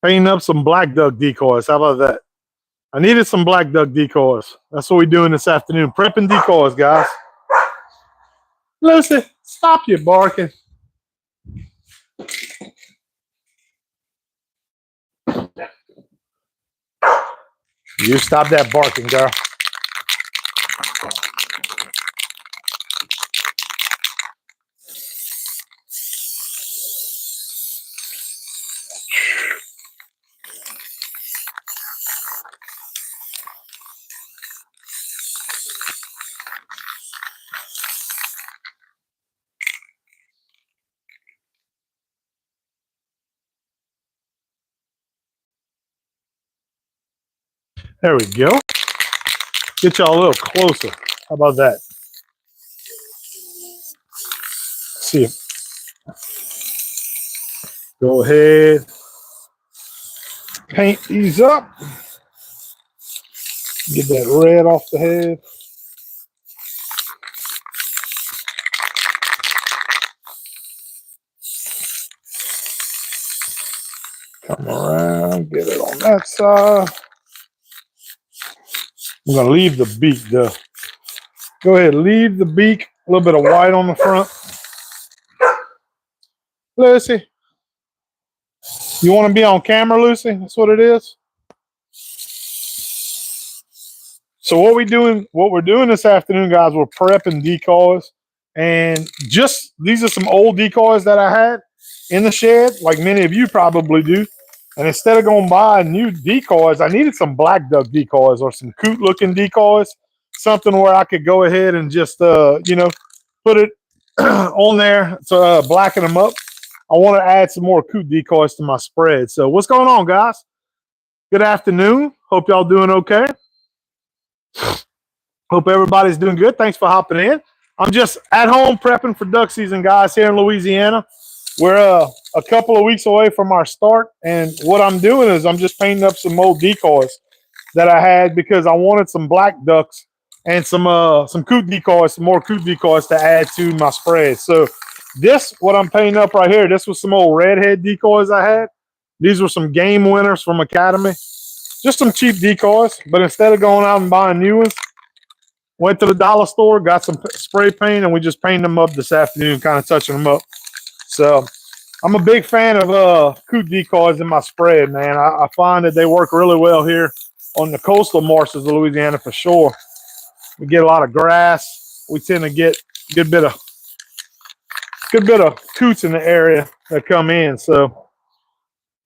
Painting up some black duck decoys. How about that? I needed some black duck decoys. That's what we're doing this afternoon. Prepping decoys, guys. Lucy, stop your barking. You stop that barking, girl. There we go. Get y'all a little closer. How about that? See. Go ahead. Paint these up. Get that red off the head. Come around, get it on that side. I'm going to leave the beak though. Go ahead, leave the beak. A little bit of white on the front. Lucy, you want to be on camera, Lucy? That's what it is. So what we're doing this afternoon, guys, we're prepping decoys. And just, these are some old decoys that I had in the shed, like many of you probably do. And instead of going buy new decoys, I needed some black duck decoys or some coot looking decoys, something where I could go ahead and just, you know, put it on there to blacken them up. I want to add some more coot decoys to my spread. So what's going on, guys? Good afternoon. Hope y'all doing okay. Hope everybody's doing good. Thanks for hopping in. I'm just at home prepping for duck season, guys, here in Louisiana. We're a couple of weeks away from our start, and what I'm doing is I'm just painting up some old decoys that I had because I wanted some black ducks and some coot decoys, some more coot decoys to add to my spread. So this, what I'm painting up right here, this was some old redhead decoys I had. These were some game winners from Academy. Just some cheap decoys, but instead of going out and buying new ones, went to the dollar store, got some spray paint, and we just painted them up this afternoon, kind of touching them up. So I'm a big fan of coot decoys in my spread, man. I find that they work really well here on the coastal marshes of Louisiana for sure. We get a lot of grass. We tend to get a good bit of coots in the area that come in. So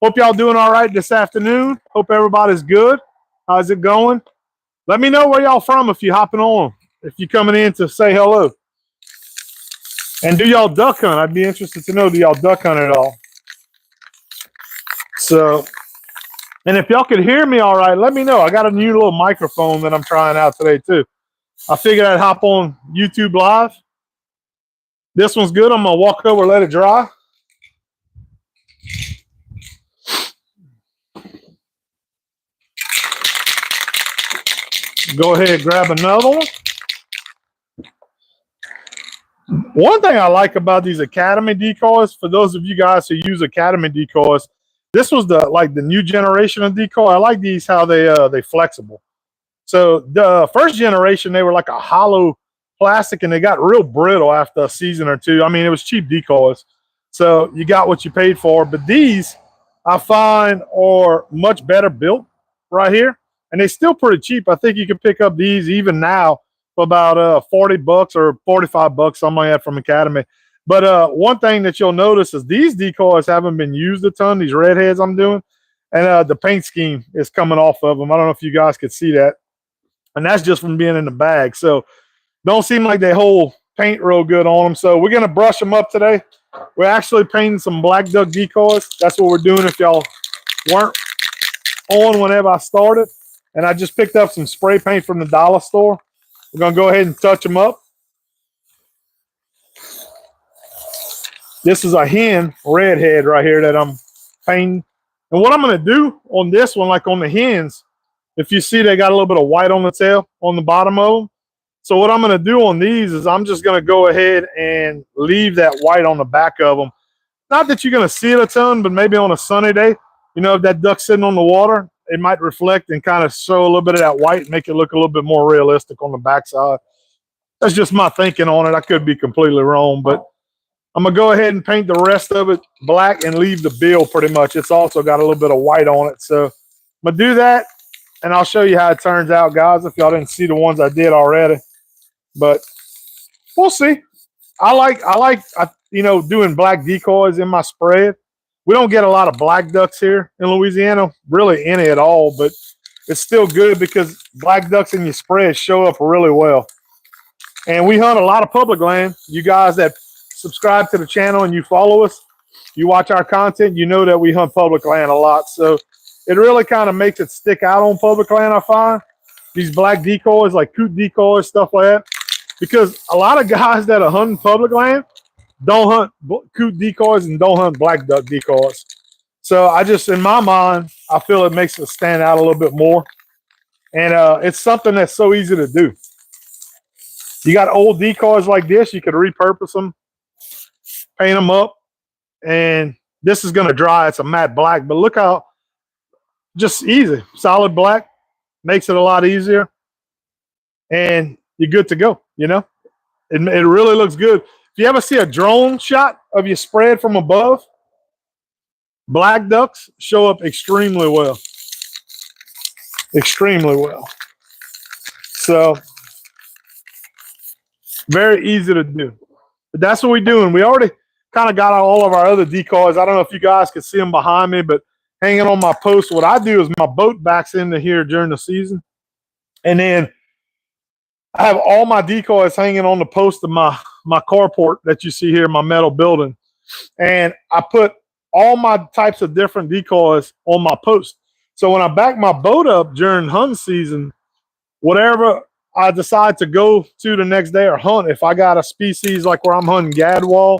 hope y'all doing all right this afternoon. Hope everybody's good. How's it going? Let me know where y'all from if you're hopping on, if you're coming in to say hello. And do y'all duck hunt? I'd be interested to know, do y'all duck hunt at all? So, and if y'all could hear me all right, let me know. I got a new little microphone that I'm trying out today too. I figured I'd hop on YouTube Live. This one's good. I'm going to walk over, let it dry. Go ahead, grab another one. One thing I like about these Academy decoys, for those of you guys who use Academy decoys, this was the new generation of decoy. I like these, how they flexible. So the first generation, they were like a hollow plastic, and they got real brittle after a season or two. I mean, it was cheap decoys, so you got what you paid for. But these, I find, are much better built right here, and they're still pretty cheap. I think you can pick up these even now for about 40 bucks or 45 bucks, something like that, from Academy. But one thing that you'll notice is these decoys haven't been used a ton, these redheads I'm doing, and the paint scheme is coming off of them. I don't know if you guys could see that. And that's just from being in the bag. So don't seem like they hold paint real good on them. So we're going to brush them up today. We're actually painting some black duck decoys. That's what we're doing if y'all weren't on whenever I started. And I just picked up some spray paint from the dollar store. We're going to go ahead and touch them up. This is a hen redhead right here that I'm painting. And what I'm going to do on this one, like on the hens, if you see they got a little bit of white on the tail on the bottom of them. So what I'm going to do on these is I'm just going to go ahead and leave that white on the back of them. Not that you're going to see it a ton, but maybe on a sunny day, you know, if that duck's sitting on the water, it might reflect and kind of show a little bit of that white and make it look a little bit more realistic on the backside. That's just my thinking on it. I could be completely wrong, but I'm going to go ahead and paint the rest of it black and leave the bill pretty much. It's also got a little bit of white on it. So I'm going to do that, and I'll show you how it turns out, guys, if y'all didn't see the ones I did already. But we'll see. I like you know, doing black decoys in my spread. We don't get a lot of black ducks here in Louisiana, really any at all, but it's still good because black ducks in your spread show up really well. And we hunt a lot of public land. You guys that subscribe to the channel and you follow us, you watch our content, you know that we hunt public land a lot. So it really kind of makes it stick out on public land, I find. These black decoys, like coot decoys, stuff like that. Because a lot of guys that are hunting public land don't hunt coot decoys and don't hunt black duck decoys. So I just, in my mind, I feel it makes it stand out a little bit more. And it's something that's so easy to do. You got old decoys like this, you could repurpose them, paint them up, and this is going to dry. It's a matte black, but look how just easy. Solid black makes it a lot easier, and you're good to go, you know? It really looks good. If you ever see a drone shot of your spread from above, black ducks show up extremely well. Extremely well. So, very easy to do. But that's what we're doing. We already kind of got all of our other decoys. I don't know if you guys can see them behind me, but hanging on my post, what I do is my boat backs into here during the season. And then I have all my decoys hanging on the post of my carport that you see here, my metal building. And I put all my types of different decoys on my post. So when I back my boat up during hunting season, whatever I decide to go to the next day or hunt, if I got a species like where I'm hunting gadwall,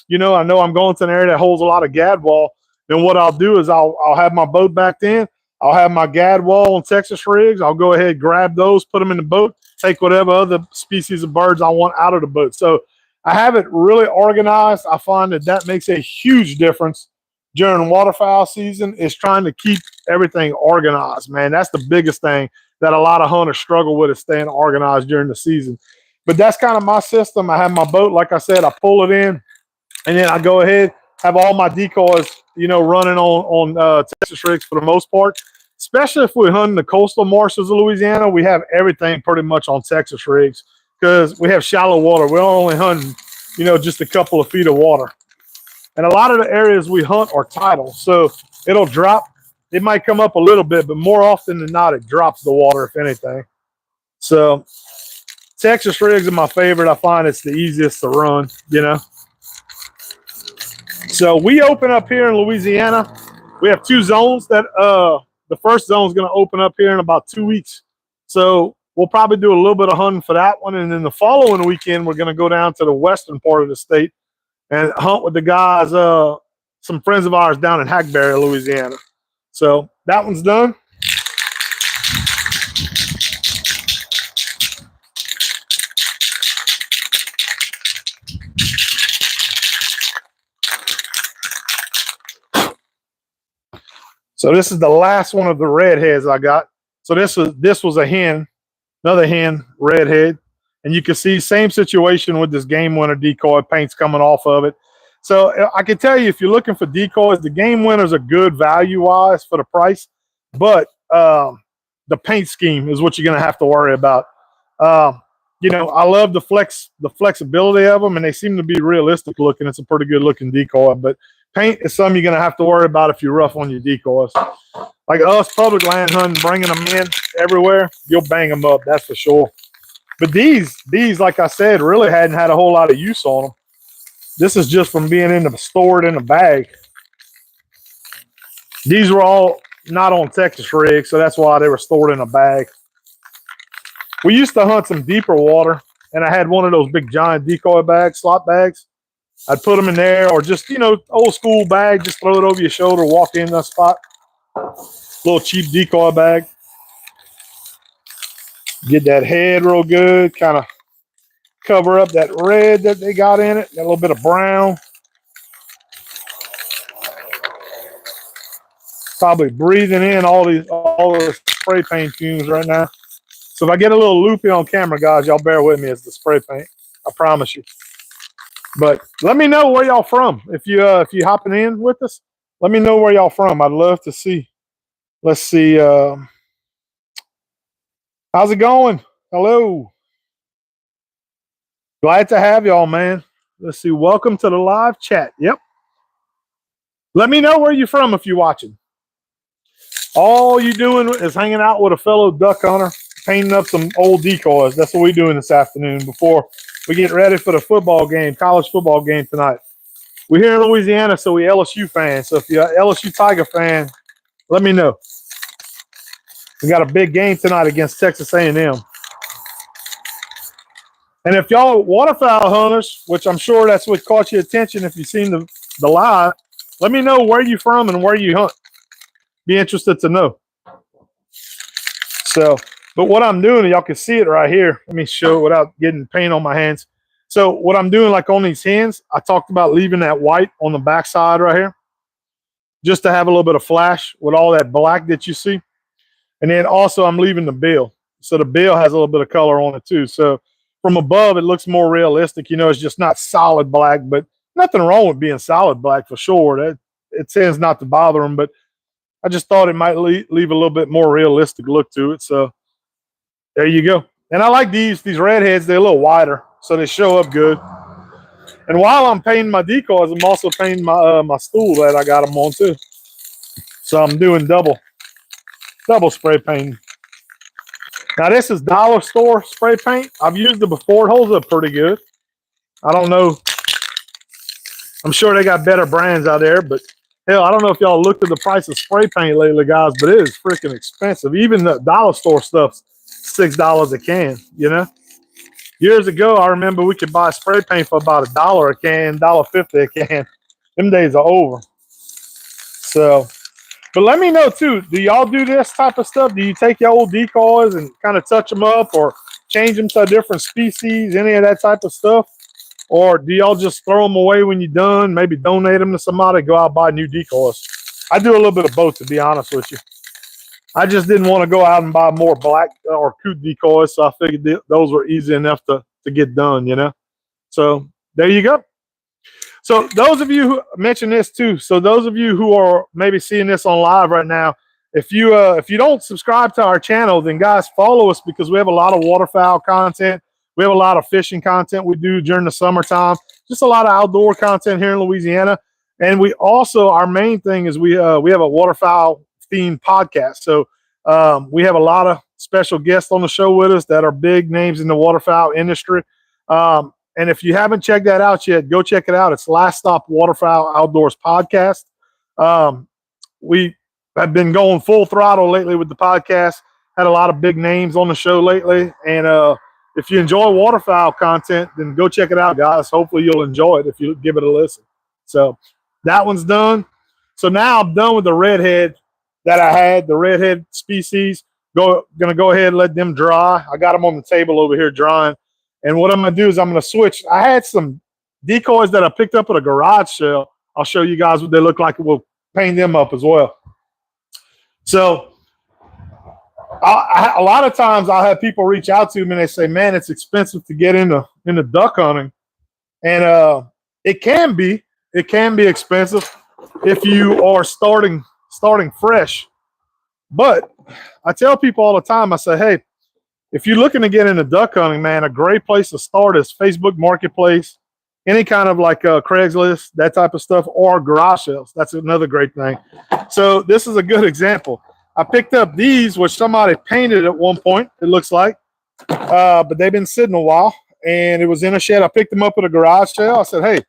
you know I'm going to an area that holds a lot of gadwall, then what I'll do is I'll have my boat backed in. I'll have my gadwall and Texas rigs. I'll go ahead, grab those, put them in the boat, take whatever other species of birds I want out of the boat. So I have it really organized. I find that makes a huge difference during waterfowl season, is trying to keep everything organized, man. That's the biggest thing that a lot of hunters struggle with, is staying organized during the season. But that's kind of my system. I have my boat, like I said, I pull it in, and then I go ahead, have all my decoys, you know, running on Texas rigs for the most part. Especially if we're hunting the coastal marshes of Louisiana, we have everything pretty much on Texas rigs because we have shallow water. We're only hunting, you know, just a couple of feet of water. And a lot of the areas we hunt are tidal, so it'll drop. It might come up a little bit, but more often than not, it drops the water, if anything. So Texas rigs are my favorite. I find it's the easiest to run, you know. So we open up here in Louisiana. We have two zones that the first zone is going to open up here in about 2 weeks. So we'll probably do a little bit of hunting for that one. And then the following weekend, we're going to go down to the western part of the state and hunt with the guys, some friends of ours down in Hackberry, Louisiana. So that one's done. So this is the last one of the redheads I got. So this was a hen, another hen, redhead. And you can see same situation with this game winner decoy, paint's coming off of it. So I can tell you, if you're looking for decoys, the game winners are good value-wise for the price, but the paint scheme is what you're going to have to worry about. You know, I love the flexibility of them, and they seem to be realistic looking. It's a pretty good looking decoy, but paint is something you're going to have to worry about if you're rough on your decoys. Like us, public land hunting, bringing them in everywhere, you'll bang them up, that's for sure. But these, like I said, really hadn't had a whole lot of use on them. This is just from being stored in a bag. These were all not on Texas rigs, so that's why they were stored in a bag. We used to hunt some deeper water, and I had one of those big giant decoy bags, slot bags. I'd put them in there, or just, old school bag, just throw it over your shoulder, walk in that spot. Little cheap decoy bag. Get that head real good, kind of cover up that red that they got in it, a little bit of brown. Probably breathing in all the spray paint fumes right now. So if I get a little loopy on camera, guys, y'all bear with me. It's the spray paint. I promise you. But let me know where y'all from. If you hopping in with us, let me know where y'all from. I'd love to see. Let's see. How's it going? Hello. Glad to have y'all, man. Let's see. Welcome to the live chat. Yep. Let me know where you're from if you're watching. All you doing is hanging out with a fellow duck hunter, painting up some old decoys. That's what we're doing this afternoon before we get ready for the football game, college football game tonight. We're here in Louisiana, so we're LSU fans. So if you're an LSU Tiger fan, let me know. We got a big game tonight against Texas A&M. And if y'all waterfowl hunters, which I'm sure that's what caught your attention if you've seen the live, let me know where you're from and where you hunt. Be interested to know. So, but what I'm doing, y'all can see it right here. Let me show it without getting paint on my hands. So what I'm doing, like on these hens, I talked about leaving that white on the back side right here, just to have a little bit of flash with all that black that you see. And then also I'm leaving the bill. So the bill has a little bit of color on it too. So from above, it looks more realistic. It's just not solid black, but nothing wrong with being solid black for sure. It tends not to bother them, but I just thought it might leave a little bit more realistic look to it. So there you go. And I like these redheads. They're a little wider, so they show up good. And while I'm painting my decoys, I'm also painting my stool that I got them on too. So I'm doing double spray painting. Now this is dollar store spray paint. I've used it before. It holds up pretty good. I don't know. I'm sure they got better brands out there, but hell, I don't know if y'all looked at the price of spray paint lately, guys, but it is freaking expensive. Even the dollar store stuff's $6 a can, Years ago, I remember we could buy spray paint for about $1 a can, $1.50 a can. Them days are over. So, but let me know too, do y'all do this type of stuff? Do you take your old decoys and kind of touch them up or change them to a different species, any of that type of stuff? Or do y'all just throw them away when you're done, maybe donate them to somebody, go out and buy new decoys? I do a little bit of both, to be honest with you. I just didn't want to go out and buy more black or coot decoys, so I figured those were easy enough to get done, So there you go. So those of you who mentioned this too, so those of you who are maybe seeing this on live right now, if you don't subscribe to our channel, then guys, follow us, because we have a lot of waterfowl content. We have a lot of fishing content we do during the summertime. Just a lot of outdoor content here in Louisiana. And we also, our main thing is we have a waterfowl themed podcast. So we have a lot of special guests on the show with us that are big names in the waterfowl industry. And if you haven't checked that out yet, go check it out. It's Last Stop Waterfowl Outdoors Podcast. We have been going full throttle lately with the podcast. Had a lot of big names on the show lately. And if you enjoy waterfowl content, then go check it out, guys. Hopefully you'll enjoy it if you give it a listen. So that one's done. So now I'm done with the redhead that I had, the redhead species. Gonna go ahead and let them dry. I got them on the table over here drying. And what I'm going to do is I'm going to switch. I had some decoys that I picked up at a garage sale. I'll show you guys what they look like. We'll paint them up as well. So a lot of times I'll have people reach out to me and they say, man, it's expensive to get into duck hunting. And it can be expensive if you are starting fresh. But I tell people all the time, I say, hey, if you're looking to get into duck hunting, man, a great place to start is Facebook Marketplace, any kind of like Craigslist, that type of stuff, or garage sales. That's another great thing. So this is a good example. I picked up these, which somebody painted at one point, it looks like, but they've been sitting a while, and it was in a shed. I picked them up at a garage sale. I said, hey,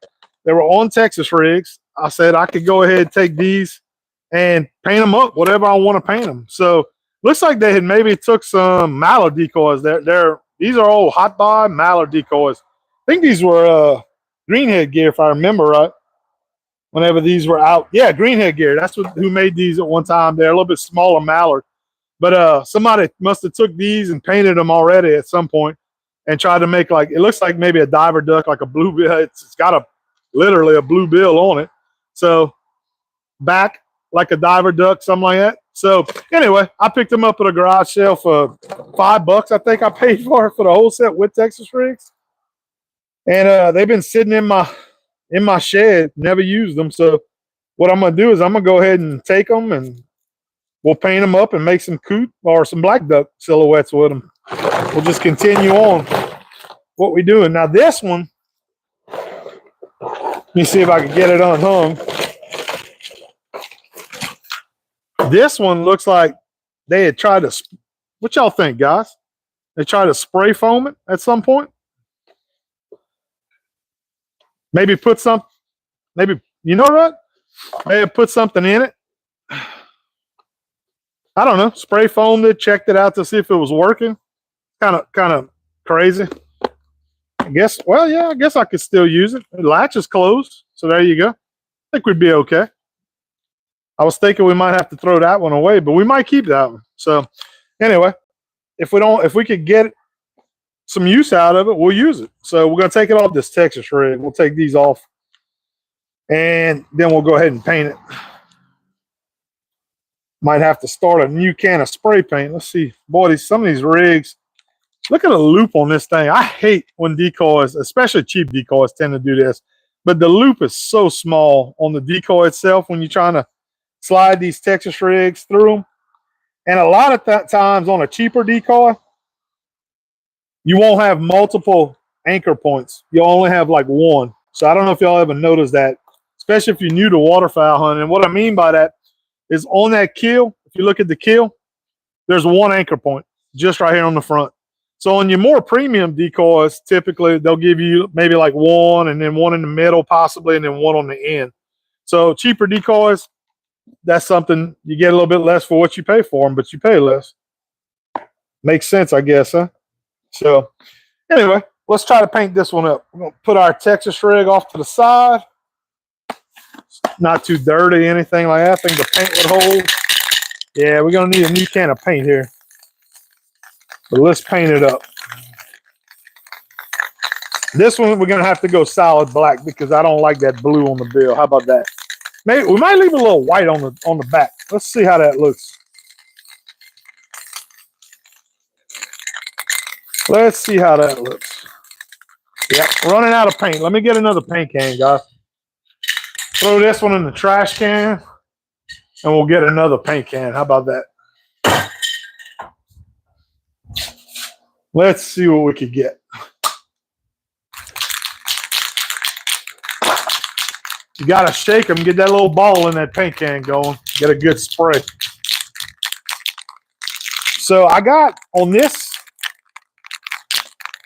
they were on Texas rigs. I said I could go ahead and take these and paint them up, whatever I want to paint them. So looks like they had maybe took some mallard decoys. These are old hot buy mallard decoys. I think these were greenhead gear, if I remember right. Whenever these were out, yeah, greenhead gear. That's who made these at one time. They're a little bit smaller mallard, but somebody must have took these and painted them already at some point and tried to make like it looks like maybe a diver duck, like a blue bill. It's got literally a blue bill on it. So back like a diver duck, something like that. So anyway, I picked them up at a garage sale for $5. I think I paid for it for the whole set with Texas rigs, and they've been sitting in my shed, never used them. So what I'm gonna do is I'm gonna go ahead and take them and we'll paint them up and make some coot or some black duck silhouettes with them. We'll just continue on what we're doing. Now this one, let me see if I can get it unhung. This one looks like they had tried to, what y'all think, guys? They tried to spray foam it at some point? Maybe put some, maybe, you know what? Maybe put something in it. I don't know. Spray foamed it, checked it out to see if it was working. Kind of crazy. I guess, well, yeah, I guess I could still use it. The latch is closed, so there you go. I think we'd be okay. I was thinking we might have to throw that one away, but we might keep that one. So anyway, if we could get some use out of it, we'll use it. So we're gonna take it off this Texas rig. We'll take these off, and then we'll go ahead and paint it. Might have to start a new can of spray paint. Let's see, boy, some of these rigs. Look at the loop on this thing. I hate when decoys, especially cheap decoys, tend to do this. But the loop is so small on the decoy itself when you're trying to slide these Texas rigs through them. And a lot of times on a cheaper decoy, you won't have multiple anchor points. You'll only have like one. So I don't know if y'all ever noticed that, especially if you're new to waterfowl hunting. And what I mean by that is on that keel, if you look at the keel, there's one anchor point just right here on the front. So on your more premium decoys, typically they'll give you maybe like one and then one in the middle possibly and then one on the end. So cheaper decoys, that's something you get a little bit less for what you pay for them, but you pay less. Makes sense, I guess, huh? So anyway, let's try to paint this one up. We're going to put our Texas rig off to the side. Not too dirty, anything like that. I think the paint would hold. Yeah, we're going to need a new can of paint here. But let's paint it up. This one, we're going to have to go solid black because I don't like that blue on the bill. How about that? Maybe we might leave a little white on the back. Let's see how that looks. Let's see how that looks. Yeah, running out of paint. Let me get another paint can, guys. Throw this one in the trash can, and we'll get another paint can. How about that? Let's see what we could get. You got to shake them, get that little ball in that paint can going, get a good spray. So I got on this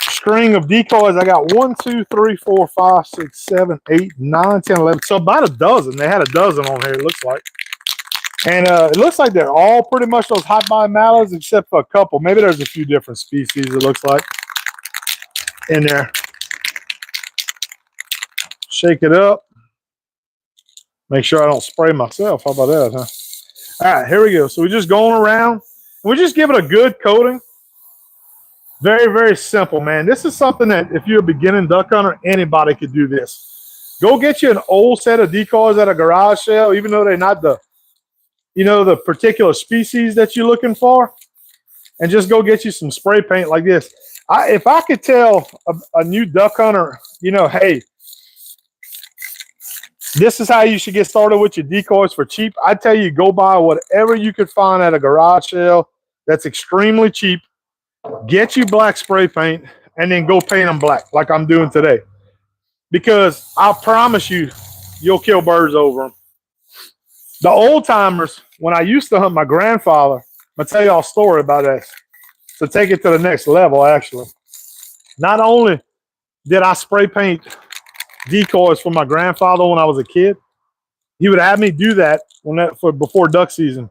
string of decoys, I got 1, 2, 3, 4, 5, 6, 7, 8, 9, 10, 11. So about a dozen. They had a dozen on here, it looks like. And it looks like they're all pretty much those hot body mallards except for a couple. Maybe there's a few different species, it looks like, in there. Shake it up. Make sure I don't spray myself. How about that, huh? All right, here we go. So we're just going around. We just give it a good coating. Very, very simple, man. This is something that if you're a beginning duck hunter, anybody could do this. Go get you an old set of decoys at a garage sale, even though they're not the, the particular species that you're looking for, and just go get you some spray paint like this. If I could tell a new duck hunter, hey, this is how you should get started with your decoys for cheap, I'd tell you go buy whatever you could find at a garage sale that's extremely cheap. Get you black spray paint and then go paint them black like I'm doing today. Because I promise you, you'll kill birds over them. The old timers, when I used to hunt my grandfather, I'm going to tell y'all a story about that. To take it to the next level, actually. Not only did I spray paint decoys for my grandfather when I was a kid, he would have me do that before duck season.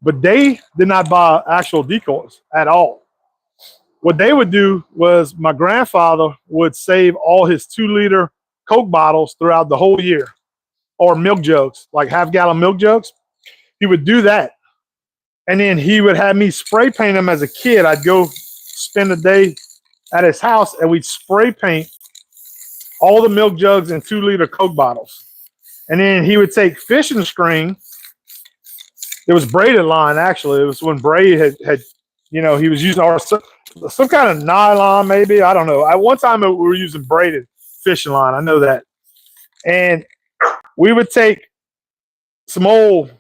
But they did not buy actual decoys at all. What they would do was my grandfather would save all his 2-liter Coke bottles throughout the whole year, or milk jugs, like half-gallon milk jugs. He would do that. And then he would have me spray paint them as a kid. I'd go spend a day at his house, and we'd spray paint all the milk jugs and 2-liter Coke bottles. And then he would take fishing string. It was braided line, actually. It was when braid had he was using some kind of nylon, maybe. I don't know. At one time, we were using braided fishing line. I know that. And we would take some old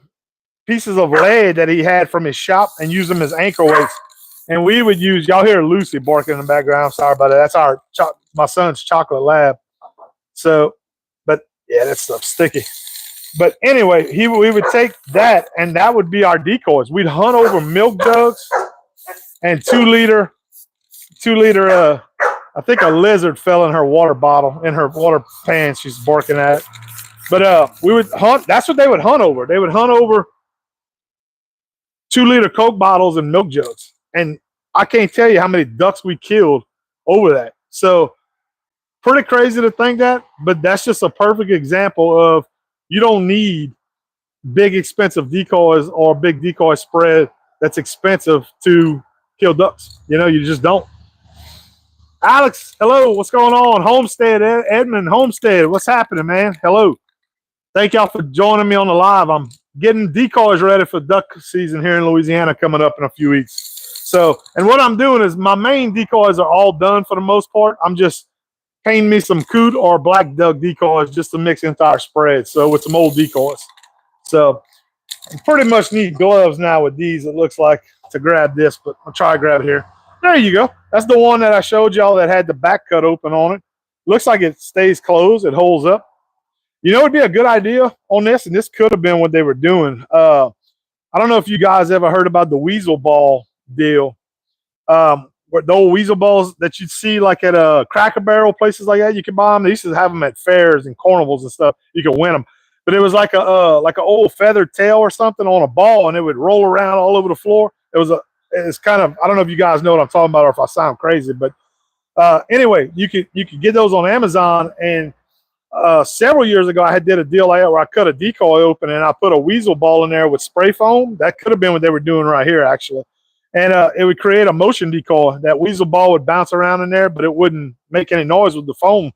pieces of lead that he had from his shop and use them as anchor weights. And we would use, y'all hear Lucy barking in the background. I'm sorry about that. That's my son's chocolate lab. So, but yeah, that stuff's sticky. But anyway, we would take that, and that would be our decoys. We'd hunt over milk jugs and 2-liter. I think a lizard fell in her water bottle, in her water pan. She's barking at. But we would hunt. That's what they would hunt over. They would hunt over 2-liter Coke bottles and milk jugs. And I can't tell you how many ducks we killed over that. So pretty crazy to think that, but that's just a perfect example of you don't need big expensive decoys or big decoy spread that's expensive to kill ducks. You just don't. Alex, hello. What's going on? Homestead, Edmund Homestead. What's happening, man? Hello. Thank y'all for joining me on the live. I'm getting decoys ready for duck season here in Louisiana coming up in a few weeks. So, and what I'm doing is my main decoys are all done for the most part. I'm just painting me some coot or black duck decoys just to mix into our spread. So with some old decoys. So I pretty much need gloves now with these, it looks like, to grab this, but I'll try to grab it here. There you go. That's the one that I showed y'all that had the back cut open on it. Looks like it stays closed. It holds up. It'd be a good idea on this, and this could have been what they were doing. I don't know if you guys ever heard about the weasel ball deal. Where the old weasel balls that you'd see like at Cracker Barrel, places like that, you could buy them. They used to have them at fairs and carnivals and stuff. You could win them. But it was like an old feathered tail or something on a ball, and it would roll around all over the floor. It's kind of, I don't know if you guys know what I'm talking about or if I sound crazy, but anyway, you could get those on Amazon. And several years ago, I did a deal like that where I cut a decoy open and I put a weasel ball in there with spray foam. That could have been what they were doing right here, actually. And it would create a motion decoy. That weasel ball would bounce around in there, but it wouldn't make any noise with the foam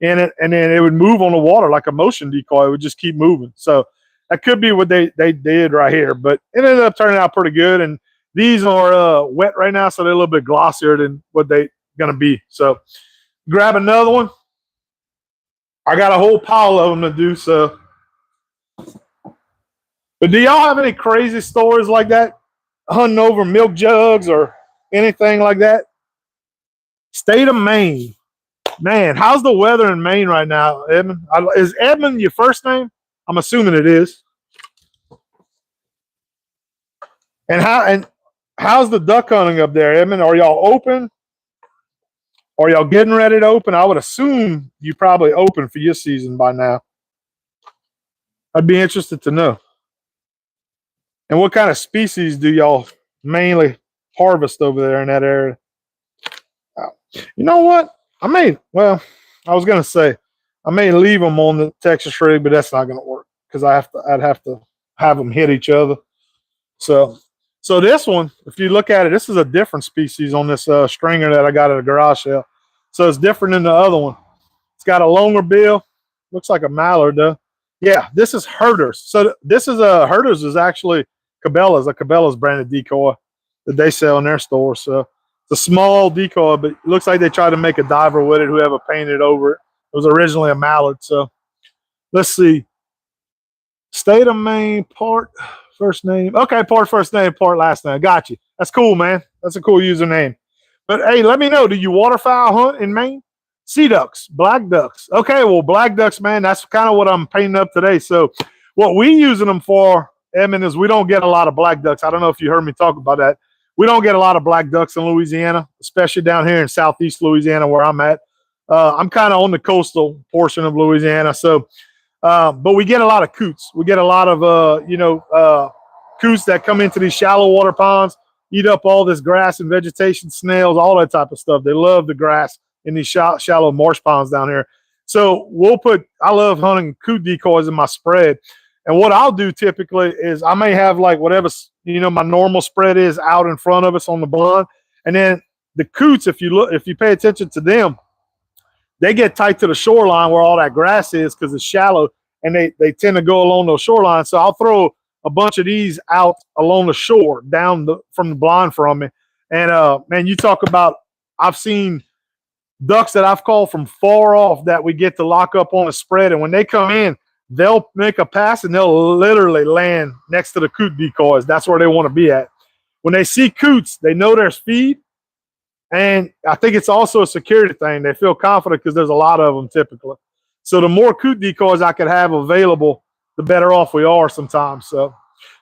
in it. And then it would move on the water like a motion decoy. It would just keep moving. So that could be what they did right here. But it ended up turning out pretty good. And these are wet right now, so they're a little bit glossier than what they're going to be. So grab another one. I got a whole pile of them to do. So, but do y'all have any crazy stories like that? Hunting over milk jugs or anything like that? State of Maine. Man, how's the weather in Maine right now, Edmund? Is Edmund your first name? I'm assuming it is. And how's the duck hunting up there, Edmund? Are y'all open? Are y'all getting ready to open? I would assume you probably open for your season by now. I'd be interested to know. And what kind of species do y'all mainly harvest over there in that area? You know what? I was going to say, I may leave them on the Texas rig, but that's not going to work because I'd have to have them hit each other. So this one, if you look at it, this is a different species on this stringer that I got at a garage sale. So it's different than the other one. It's got a longer bill. Looks like a mallard though. Yeah, this is Herders. So this is Herders is actually Cabela's, a Cabela's branded decoy that they sell in their store. So it's a small decoy, but it looks like they tried to make a diver with it, whoever painted over it. It was originally a mallard. So let's see. State of Maine, part first name. Okay, part first name, part last name. Got you. That's cool, man. That's a cool username. But hey, let me know. Do you waterfowl hunt in Maine? Sea ducks, black ducks. Okay, well, black ducks, man, that's kind of what I'm painting up today. So what we using them for, Edmund, is we don't get a lot of black ducks. I don't know if you heard me talk about that. We don't get a lot of black ducks in Louisiana, especially down here in southeast Louisiana where I'm at. I'm kind of on the coastal portion of Louisiana. So, but we get a lot of coots. We get a lot of, coots that come into these shallow water ponds, eat up all this grass and vegetation, snails, all that type of stuff. They love the grass in these shallow marsh ponds down here. So I love hunting coot decoys in my spread. And what I'll do typically is I may have like whatever, my normal spread is out in front of us on the blind. And then the coots, if you pay attention to them, they get tight to the shoreline where all that grass is because it's shallow, and they tend to go along those shorelines. So I'll throw a bunch of these out along the shore from the blind from me. And man, you talk about, I've seen ducks that I've called from far off that we get to lock up on a spread, and when they come in, they'll make a pass and they'll literally land next to the coot decoys. That's where they want to be at. When they see coots, they know there's feed. And I think it's also a security thing. They feel confident because there's a lot of them typically. So the more coot decoys I could have available, the better off we are sometimes. So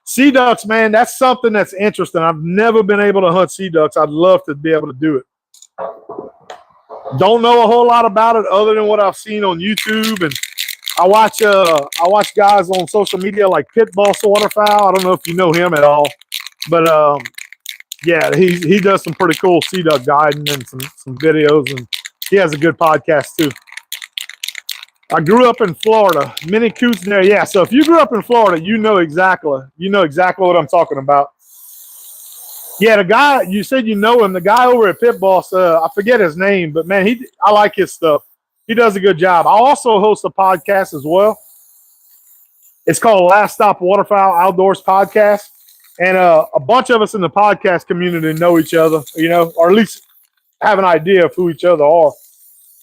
sea ducks, man, that's something that's interesting. I've never been able to hunt sea ducks. I'd love to be able to do it. Don't know a whole lot about it other than what I've seen on YouTube, and I watch guys on social media like Pit Boss Waterfowl. I don't know if you know him at all, but yeah, he does some pretty cool sea duck guiding and some videos, and he has a good podcast too. I grew up in Florida. Many coots there. Yeah, so if you grew up in Florida, you know exactly what I'm talking about. Yeah, the guy, you said you know him, the guy over at Pit Boss, I forget his name, but man, I like his stuff. He does a good job. I also host a podcast as well. It's called Last Stop Waterfowl Outdoors Podcast. And a bunch of us in the podcast community know each other, or at least have an idea of who each other are.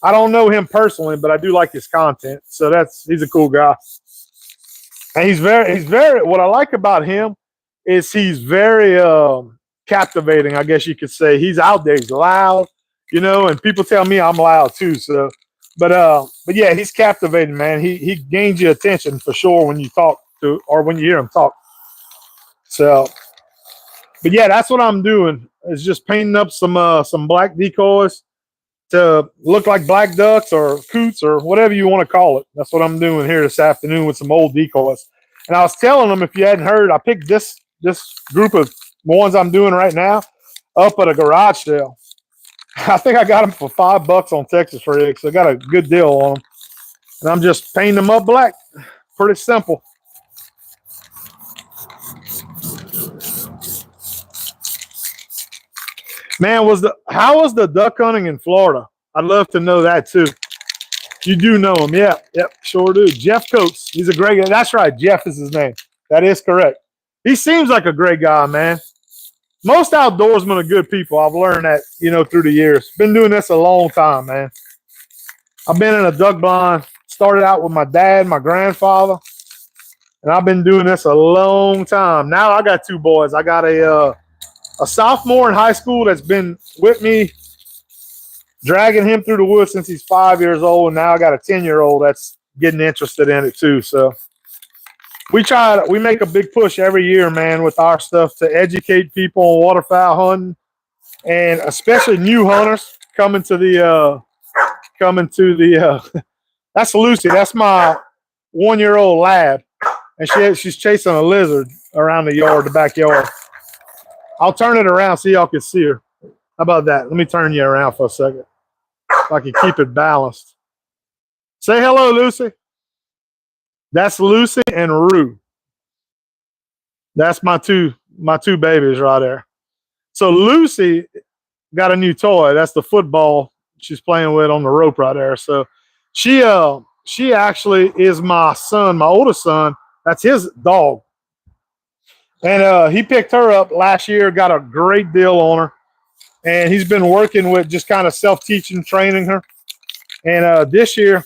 I don't know him personally, but I do like his content. So he's a cool guy. And he's very, what I like about him is he's very captivating, I guess you could say. He's out there, he's loud, and people tell me I'm loud too. So, but yeah, he's captivating, man. He gains your attention for sure when you talk to, or when you hear him talk. So, but yeah, that's what I'm doing, is just painting up some black decoys to look like black ducks or coots or whatever you want to call it. That's what I'm doing here this afternoon with some old decoys. And I was telling them, if you hadn't heard, I picked this group of ones I'm doing right now up at a garage sale. I think I got them for $5 on Texas Rig, so I got a good deal on them. And I'm just painting them up black. Pretty simple. Man, how was the duck hunting in Florida? I'd love to know that too. You do know him. Yeah, yep, sure do. Jeff Coates. He's a great guy. That's right. Jeff is his name. That is correct. He seems like a great guy, man. Most outdoorsmen are good people. I've learned that, through the years. Been doing this a long time, man. I've been in a duck blind. Started out with my dad, my grandfather, and I've been doing this a long time. Now I got two boys. I got a sophomore in high school that's been with me, dragging him through the woods since he's 5 years old, and now I got a 10-year-old that's getting interested in it too. So we make a big push every year, man, with our stuff to educate people on waterfowl hunting, and especially new hunters coming to the that's Lucy. That's my 1-year-old lab, and she's chasing a lizard around the backyard. I'll turn it around so y'all can see her. How about that? Let me turn you around for a second so I can keep it balanced. Say hello, Lucy. That's Lucy and Rue. That's my two babies right there. So Lucy got a new toy. That's the football she's playing with on the rope right there. So she actually is my son, my oldest son. That's his dog. And he picked her up last year, got a great deal on her. And he's been working with just kind of self-teaching, training her. And this year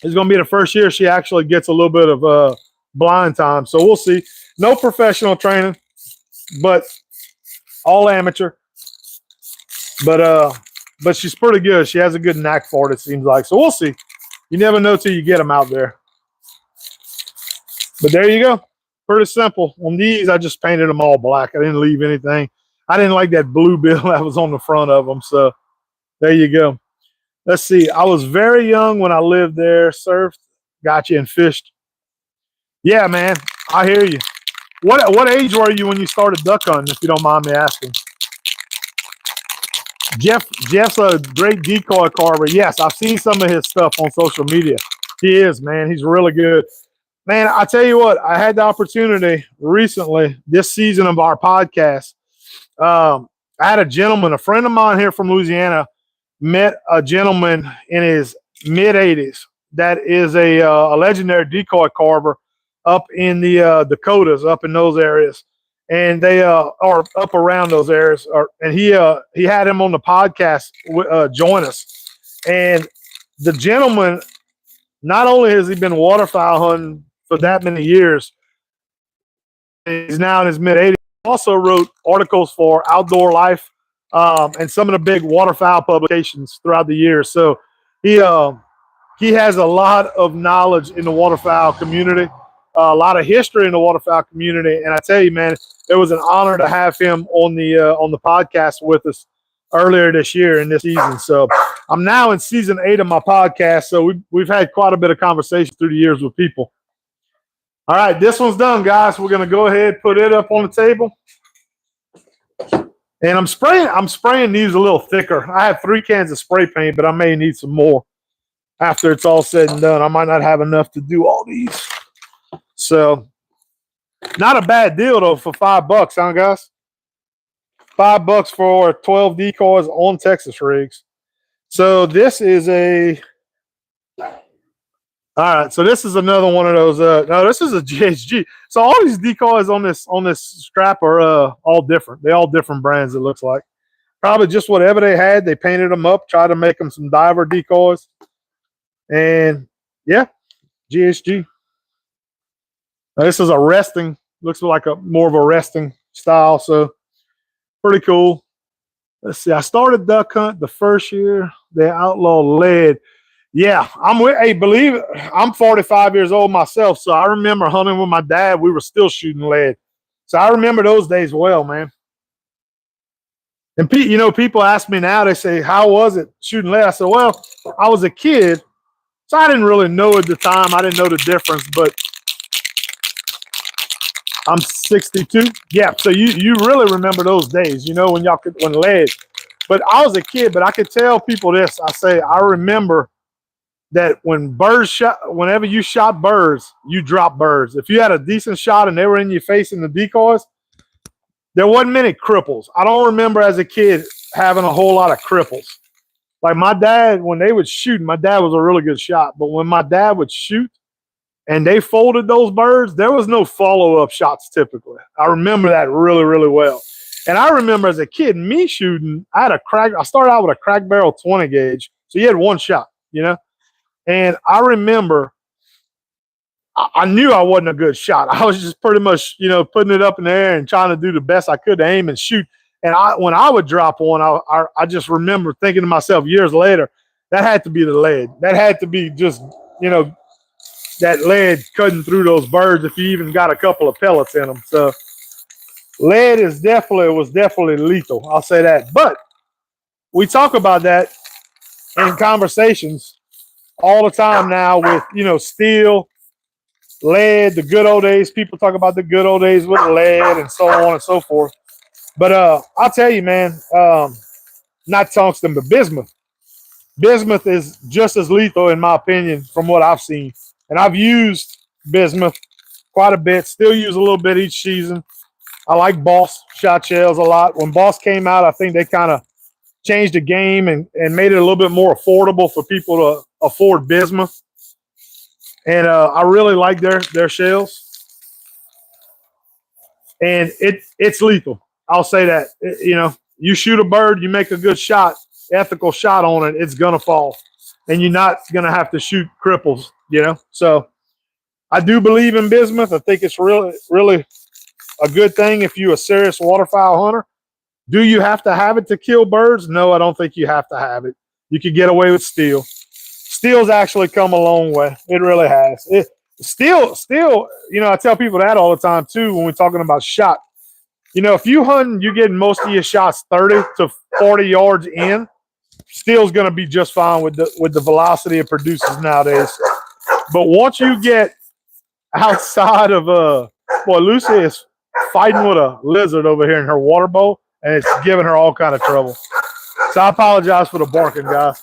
is going to be the first year she actually gets a little bit of blind time. So we'll see. No professional training, but all amateur. But she's pretty good. She has a good knack for it, it seems like. So we'll see. You never know till you get them out there. But there you go. Pretty simple. On these, I just painted them all black. I didn't leave anything. I didn't like that blue bill that was on the front of them. So there you go. Let's see. I was very young when I lived there, surfed, got you, and fished. Yeah, man. I hear you. What age were you when you started duck hunting, if you don't mind me asking? Jeff's a great decoy carver. Yes, I've seen some of his stuff on social media. He is, man. He's really good. Man, I tell you what, I had the opportunity recently, this season of our podcast. I had a gentleman, a friend of mine here from Louisiana, met a gentleman in his mid 80s that is a legendary decoy carver up in the Dakotas, up in those areas, and they are up around those areas. And he had him on the podcast join us, and the gentleman, not only has he been waterfowl hunting for that many years, he's now in his mid 80s. He also wrote articles for Outdoor Life and some of the big waterfowl publications throughout the years. So he has a lot of knowledge in the waterfowl community, a lot of history in the waterfowl community. And I tell you, man, it was an honor to have him on the podcast with us earlier this year in this season. So I'm now in season 8 of my podcast. So we've had quite a bit of conversation through the years with people. All right, this one's done, guys. We're gonna go ahead and put it up on the table. And I'm spraying these a little thicker. I have 3 cans of spray paint, but I may need some more after it's all said and done. I might not have enough to do all these. So not a bad deal though for $5, huh, guys? $5 for 12 decoys on Texas rigs. So this is all right, so this is another one of those. No, this is a GHG. So all these decoys on this strap are all different. They all different brands, it looks like. Probably just whatever they had, they painted them up, tried to make them some diver decoys. And yeah, GHG. Now, this is a resting, looks like more of a resting style, so pretty cool. Let's see, I started duck hunt the first year they outlawed lead. Yeah, hey, believe it, I'm 45 years old myself, so I remember hunting with my dad. We were still shooting lead. So I remember those days well, man. And, people ask me now, they say, how was it shooting lead? I said, well, I was a kid, so I didn't really know at the time. I didn't know the difference, but I'm 62. Yeah, so you really remember those days, when when lead. But I was a kid, but I could tell people this. I say, I remember that whenever you shot birds, you dropped birds. If you had a decent shot and they were in your face in the decoys, there wasn't many cripples. I don't remember as a kid having a whole lot of cripples. Like my dad, when they would shoot, my dad was a really good shot, but when my dad would shoot and they folded those birds, there was no follow-up shots typically. I remember that really, really well. And I remember as a kid, me shooting, I started out with a crack barrel 20 gauge. So you had one shot, And I remember I knew I wasn't a good shot. I was just pretty much, putting it up in the air and trying to do the best I could to aim and shoot. And when I would drop one, I just remember thinking to myself years later, that had to be the lead. That had to be just, that lead cutting through those birds if you even got a couple of pellets in them. So lead was definitely lethal. I'll say that. But we talk about that in conversations all the time now with, steel, lead, the good old days. People talk about the good old days with lead and so on and so forth. But I'll tell you, man, not tungsten, but bismuth. Bismuth is just as lethal, in my opinion, from what I've seen. And I've used bismuth quite a bit, still use a little bit each season. I like Boss shot shells a lot. When Boss came out, I think they kind of changed the game and made it a little bit more affordable for people to afford bismuth. And I really like their shells. And it's lethal. I'll say that. You shoot a bird, you make a good shot, ethical shot on it, it's going to fall. And you're not going to have to shoot cripples, So I do believe in bismuth. I think it's really, really a good thing if you're a serious waterfowl hunter. Do you have to have it to kill birds? No, I don't think you have to have it. You could get away with steel. Steel's actually come a long way. It really has. Steel, I tell people that all the time too when we're talking about shot. If you hunt, you get most of your shots 30 to 40 yards in, steel's going to be just fine with the velocity it produces nowadays. But once you get outside of boy, Lucy is fighting with a lizard over here in her water bowl, and it's giving her all kind of trouble. So I apologize for the barking, guys.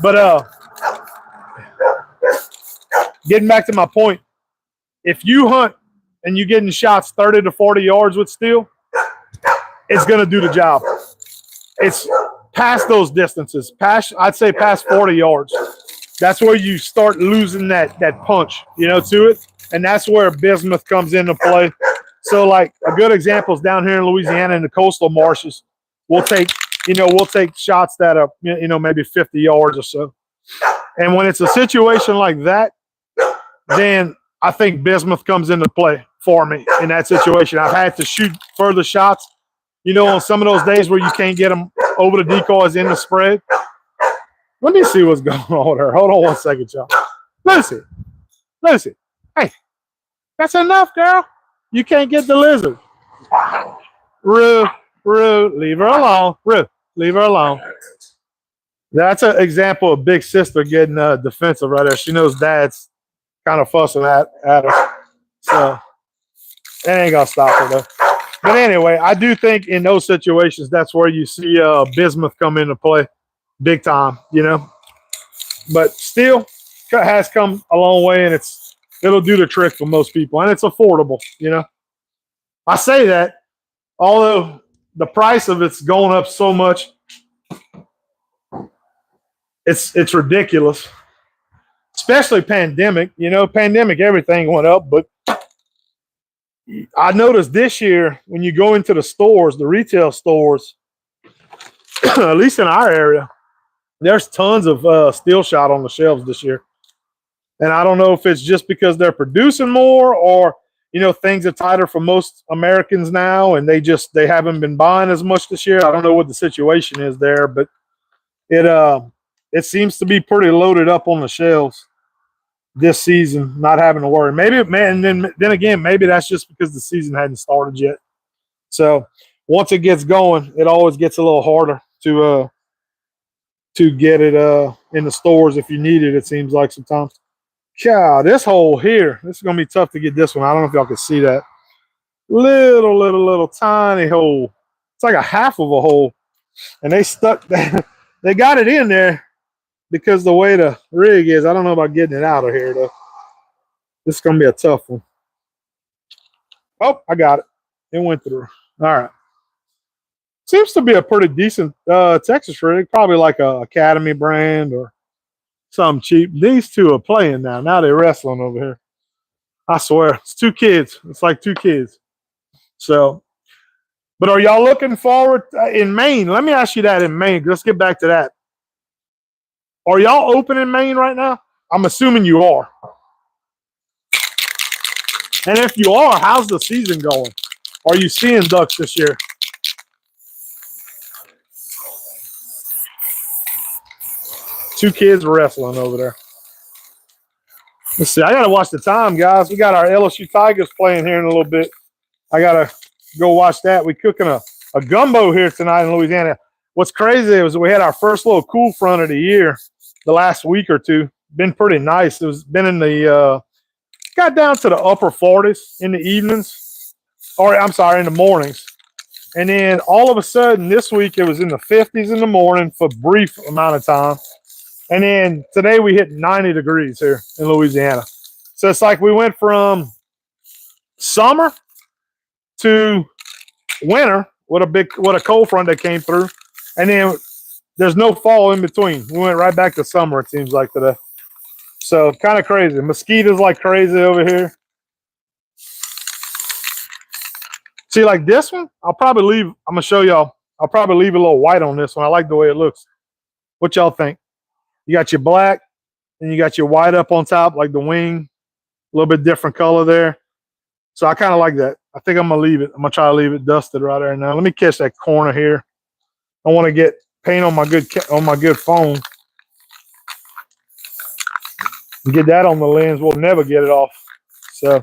But getting back to my point, if you hunt and you're getting shots 30 to 40 yards with steel, it's going to do the job. It's past those distances, I'd say past 40 yards. That's where you start losing that punch, to it. And that's where bismuth comes into play. So, like, a good example is down here in Louisiana in the coastal marshes. We'll take shots that are, maybe 50 yards or so. And when it's a situation like that, then I think bismuth comes into play for me in that situation. I've had to shoot further shots, on some of those days where you can't get them over the decoys in the spread. Let me see what's going on there. Hold on one second, y'all. Lucy. Hey, that's enough, girl. You can't get the lizard. Rue, leave her alone. Rue, leave her alone. That's an example of big sister getting defensive right there. She knows dad's kind of fussing at her. So it ain't going to stop her, though. But anyway, I do think in those situations, that's where you see bismuth come into play big time, But steel has come a long way, and it'll do the trick for most people, and it's affordable, I say that, although the price of it's going up so much, it's ridiculous. Especially pandemic, pandemic, everything went up. But I noticed this year when you go into the stores, the retail stores, at least in our area, there's tons of steel shot on the shelves this year. And I don't know if it's just because they're producing more or, things are tighter for most Americans now and they haven't been buying as much this year. I don't know what the situation is there, but it seems to be pretty loaded up on the shelves this season, not having to worry. Maybe, man, and then again, maybe that's just because the season hadn't started yet. So once it gets going, it always gets a little harder to get it in the stores if you need it. It seems like sometimes. God, this hole here, this is gonna be tough to get this one. I don't know if y'all can see that little tiny hole. It's like a half of a hole, and they stuck that. They got it in there because the way the rig is. I don't know about getting it out of here though. This is gonna be a tough one. Oh, I got it. It went through. All right. Seems to be a pretty decent Texas rig, probably like a Academy brand or something cheap. These two are playing now. Now they're wrestling over here. I swear, it's two kids. It's like two kids. So, but are y'all looking forward in Maine? Let me ask you that in Maine. Let's get back to that. Are y'all open in Maine right now? I'm assuming you are. And if you are, how's the season going? Are you seeing ducks this year? Two kids wrestling over there. Let's see. I got to watch the time, guys. We got our LSU Tigers playing here in a little bit. I got to go watch that. We're cooking a gumbo here tonight in Louisiana. What's crazy is we had our first little cool front of the year the last week or two. Been pretty nice. It was been in the got down to the upper 40s in the evenings. Or I'm sorry, in the mornings. And then all of a sudden this week it was in the 50s in the morning for a brief amount of time. And then today we hit 90 degrees here in Louisiana. So it's like we went from summer to winter with a cold front that came through. And then there's no fall in between. We went right back to summer, it seems like today. So kind of crazy. Mosquitoes like crazy over here. See, like this one, I'll probably leave. I'm going to show y'all. I'll probably leave a little white on this one. I like the way it looks. What y'all think? You got your black, and you got your white up on top, like the wing. A little bit different color there. So I kind of like that. I think I'm going to leave it. I'm going to try to leave it dusted right there now. Let me catch that corner here. I want to get paint on my good phone. Get that on the lens. We'll never get it off. So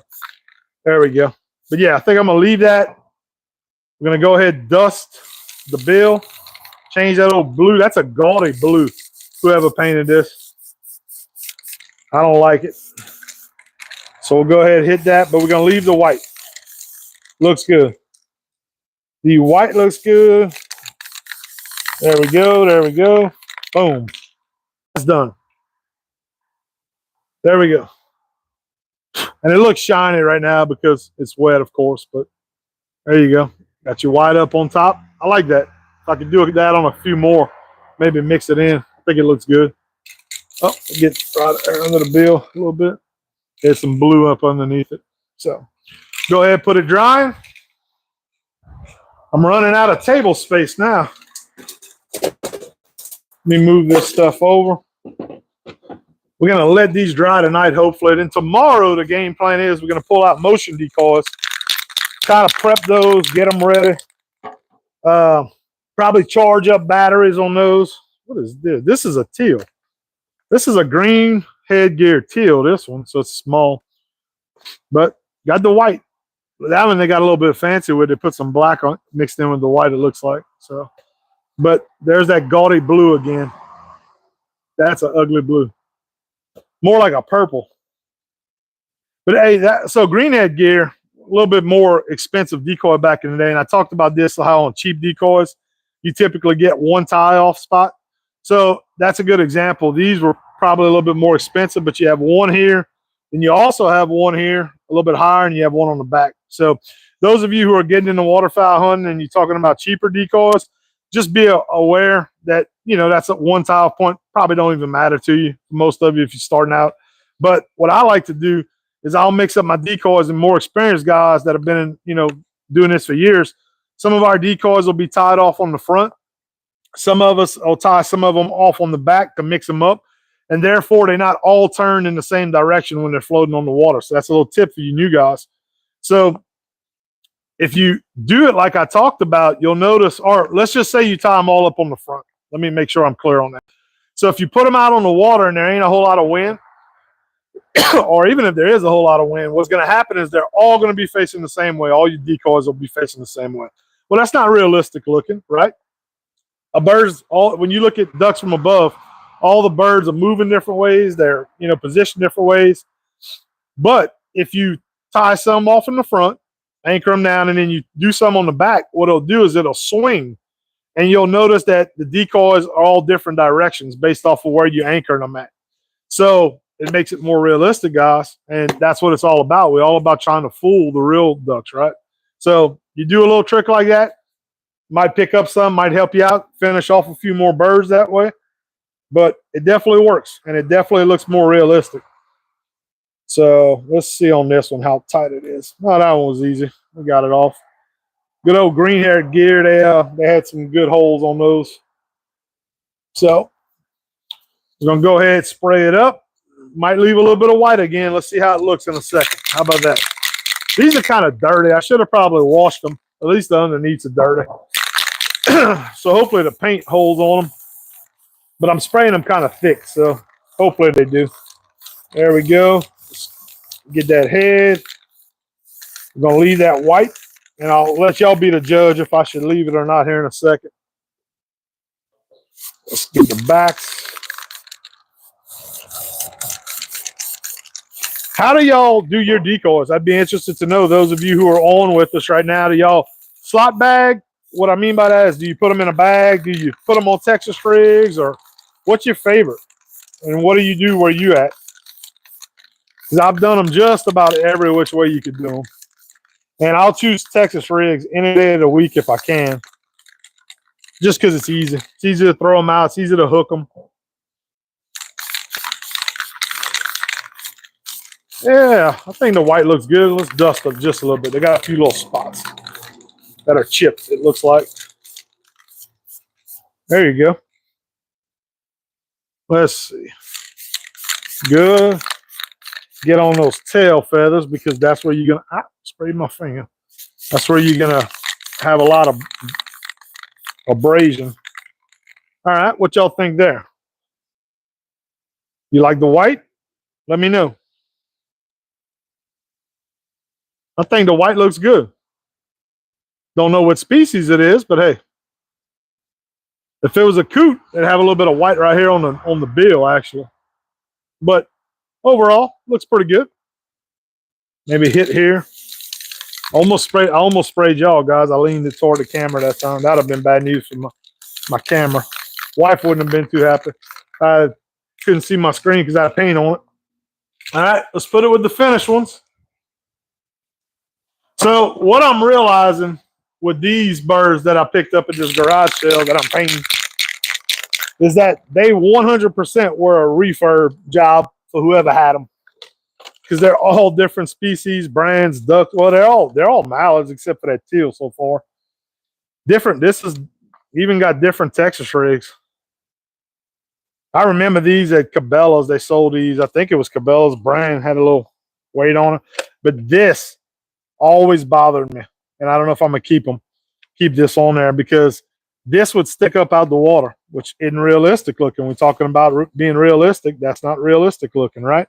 there we go. But yeah, I think I'm going to leave that. We're going to go ahead and dust the bill. Change that old blue. That's a gaudy blue. Whoever painted this. I don't like it. So we'll go ahead and hit that, but we're going to leave the white. Looks good. The white looks good. There we go. There we go. Boom. That's done. There we go. And it looks shiny right now because it's wet, of course, but there you go. Got your white up on top. I like that. If I could do that on a few more, maybe mix it in. I think it looks good. Oh, get right there under the bill a little bit. There's some blue up underneath it. So go ahead and put it drying. I'm running out of table space now. Let me move this stuff over. We're going to let these dry tonight, hopefully. Then tomorrow, the game plan is we're going to pull out motion decoys, kind of prep those, get them ready. Probably charge up batteries on those. What is this? This is a teal. This is a green headgear teal, this one, so it's small. But got the white. That one they got a little bit fancy with. They put some black on, mixed in with the white, it looks like. So, but there's that gaudy blue again. That's an ugly blue. More like a purple. But hey, so green headgear, a little bit more expensive decoy back in the day. And I talked about this, how on cheap decoys, you typically get one tie off spot. So that's a good example. These were probably a little bit more expensive, but you have one here, and you also have one here a little bit higher, and you have one on the back. So those of you who are getting into waterfowl hunting and you're talking about cheaper decoys, just be aware that, you know, that's a one tie off point. Probably don't even matter to you, most of you, if you're starting out. But what I like to do is I'll mix up my decoys and more experienced guys that have been in, you know, doing this for years. Some of our decoys will be tied off on the front. Some of us will tie some of them off on the back to mix them up. And therefore, they're not all turned in the same direction when they're floating on the water. So that's a little tip for you new guys. So if you do it like I talked about, you'll notice, or let's just say you tie them all up on the front. Let me make sure I'm clear on that. So if you put them out on the water and there ain't a whole lot of wind, or even if there is a whole lot of wind, what's going to happen is they're all going to be facing the same way. All your decoys will be facing the same way. Well, that's not realistic looking, right? When you look at ducks from above, all the birds are moving different ways. They're, you know, positioned different ways. But if you tie some off in the front, anchor them down, and then you do some on the back, what it'll do is it'll swing. And you'll notice that the decoys are all different directions based off of where you anchor them at. So it makes it more realistic, guys. And that's what it's all about. We're all about trying to fool the real ducks, right? So you do a little trick like that, might pick up some, might help you out, finish off a few more birds that way. But it definitely works, and it definitely looks more realistic. So let's see on this one how tight it is. Oh, that one was easy. We got it off. Good old green-haired gear. They had some good holes on those. So we're going to go ahead and spray it up. Might leave a little bit of white again. Let's see how it looks in a second. How about that? These are kind of dirty. I should have probably washed them. At least the underneaths are dirty. So hopefully the paint holds on them. But I'm spraying them kind of thick, so hopefully they do. There we go. Get that head. I'm going to leave that white, and I'll let y'all be the judge if I should leave it or not here in a second. Let's get the backs. How do y'all do your decoys? I'd be interested to know, those of you who are on with us right now. Do y'all slot bag? What I mean by that is, do you put them in a bag? Do you put them on Texas rigs? Or what's your favorite? And what do you do where you at? Because I've done them just about every which way you could do them. And I'll choose Texas rigs any day of the week if I can. Just because it's easy. It's easy to throw them out. It's easy to hook them. Yeah, I think the white looks good. Let's dust them just a little bit. They got a few little spots that are chipped, it looks like. There you go. Let's see. Good. Get on those tail feathers, because that's where you're going to spray my finger. That's where you're going to have a lot of abrasion. All right, what y'all think there? You like the white? Let me know. I think the white looks good. Don't know what species it is, but hey, if it was a coot, it'd have a little bit of white right here on the bill, actually. But overall, looks pretty good. Maybe hit here. I almost sprayed y'all, guys. I leaned it toward the camera that time. That'd have been bad news for my camera. Wife wouldn't have been too happy. I couldn't see my screen because I had paint on it. All right, let's put it with the finished ones. So what I'm realizing with these birds that I picked up at this garage sale that I'm painting is that they 100% were a refurb job for whoever had them, because they're all different species, brands, duck. Well, they're all mallards except for that teal so far. Different. This is even got different Texas rigs. I remember these at Cabela's. They sold these. I think it was Cabela's brand, had a little weight on it. But this always bothered me, and I don't know if I'm gonna keep this on there, because this would stick up out the water, which isn't realistic looking. We're talking about being realistic. That's not realistic looking, right?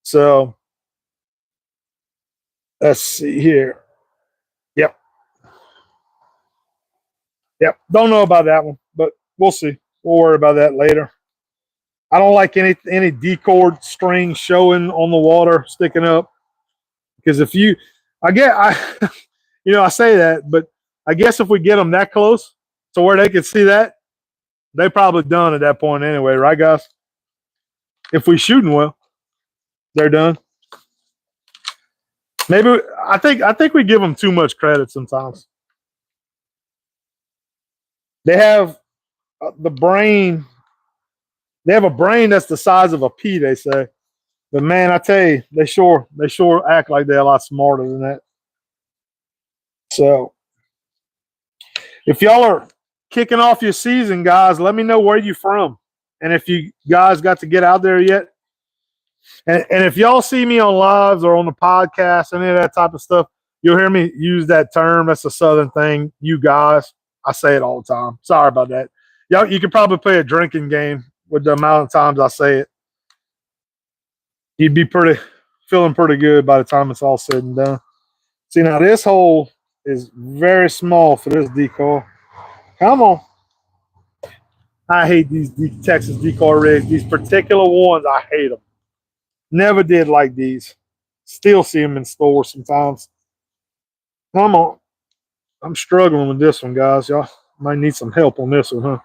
So let's see here. Yep. Don't know about that one, but we'll see. We'll worry about that later. I don't like any decord string showing on the water, sticking up, because if you, I say that, but I guess if we get them that close to where they can see that, they probably done at that point anyway, right, guys? If we shooting well, they're done. Maybe I think we give them too much credit sometimes. They have the brain. They have a brain that's the size of a pea, they say. But man, I tell you, they sure act like they're a lot smarter than that. So if y'all are kicking off your season, guys, let me know where you're from. And if you guys got to get out there yet. And if y'all see me on lives or on the podcast, any of that type of stuff, you'll hear me use that term. That's a Southern thing. You guys, I say it all the time. Sorry about that. Y'all, you could probably play a drinking game with the amount of times I say it. You'd be feeling pretty good by the time it's all said and done. See, now this hole is very small for this decoy. Come on. I hate these Texas decoy rigs. These particular ones, I hate them. Never did like these. Still see them in stores sometimes. Come on. I'm struggling with this one, guys. Y'all might need some help on this one, huh?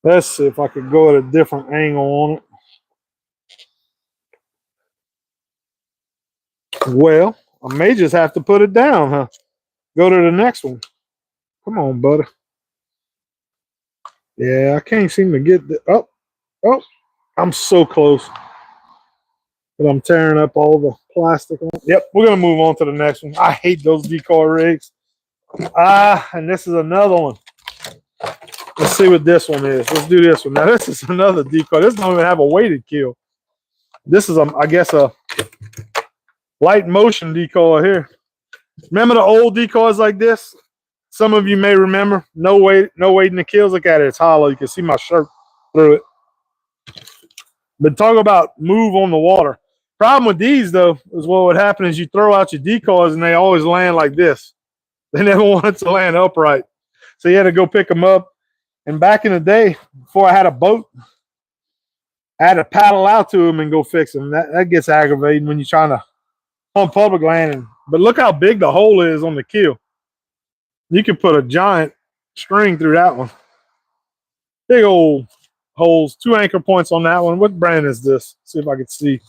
Let's see if I could go at a different angle on it. Well, I may just have to put it down, huh? Go to the next one. Come on, buddy. Yeah, I can't seem to get the... Oh, I'm so close. But I'm tearing up all the plastic on. Yep, we're going to move on to the next one. I hate those decoy rigs. And this is another one. Let's see what this one is. Let's do this one. Now, this is another decoy. This don't even have a weighted kill. This is, I guess, a light motion decoy here. Remember the old decoys like this? Some of you may remember. No weight in the kills. Look at it. It's hollow. You can see my shirt through it. But talk about move on the water. Problem with these, though, is what would happen is you throw out your decoys and they always land like this. They never wanted to land upright. So you had to go pick them up. And back in the day, before I had a boat, I had to paddle out to them and go fix them. That gets aggravating when you're trying to hunt public land. But look how big the hole is on the kill. You could put a giant string through that one. Big old holes. 2 anchor points on that one. What brand is this? See if I can see.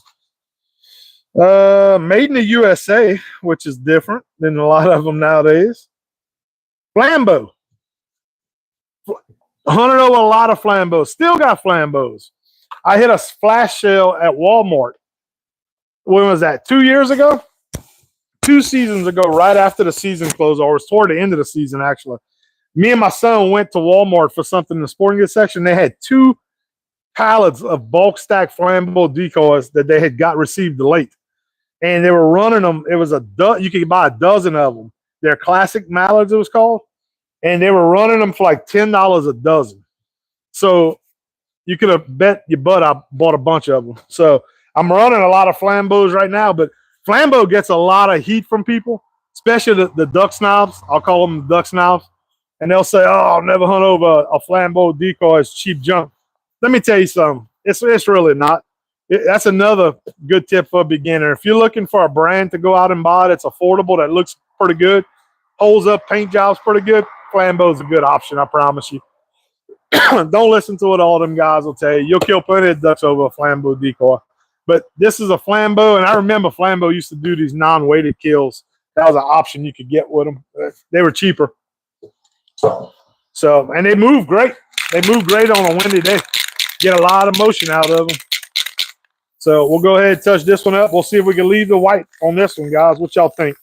Made in the USA, which is different than a lot of them nowadays. Flambeau. Hunted over a lot of flambeaus. Still got flambeaus. I hit a flash sale at Walmart. When was that? 2 years ago? 2 seasons ago, right after the season closed, or it was toward the end of the season, actually. Me and my son went to Walmart for something in the sporting goods section. They had 2 pallets of bulk stack flambeau decoys that they had received late. And they were running them. It was you could buy a dozen of them. They're classic mallards, it was called. And they were running them for like $10 a dozen. So you could have bet your butt I bought a bunch of them. So I'm running a lot of flambeaus right now, but flambeau gets a lot of heat from people, especially the duck snobs. I'll call them duck snobs. And they'll say, oh, I'll never hunt over a flambeau decoy. It's cheap junk. Let me tell you something. It's really not. That's another good tip for a beginner. If you're looking for a brand to go out and buy that's affordable, that looks pretty good, holds up, paint job's pretty good, Flambeau's a good option, I promise you. Don't listen to what all them guys will tell you. You'll kill plenty of ducks over a Flambeau decoy. But this is a Flambeau, and I remember Flambeau used to do these non-weighted kills. That was an option you could get with them. They were cheaper. So, and they move great. They move great on a windy day. Get a lot of motion out of them. So we'll go ahead and touch this one up. We'll see if we can leave the white on this one, guys. What y'all think?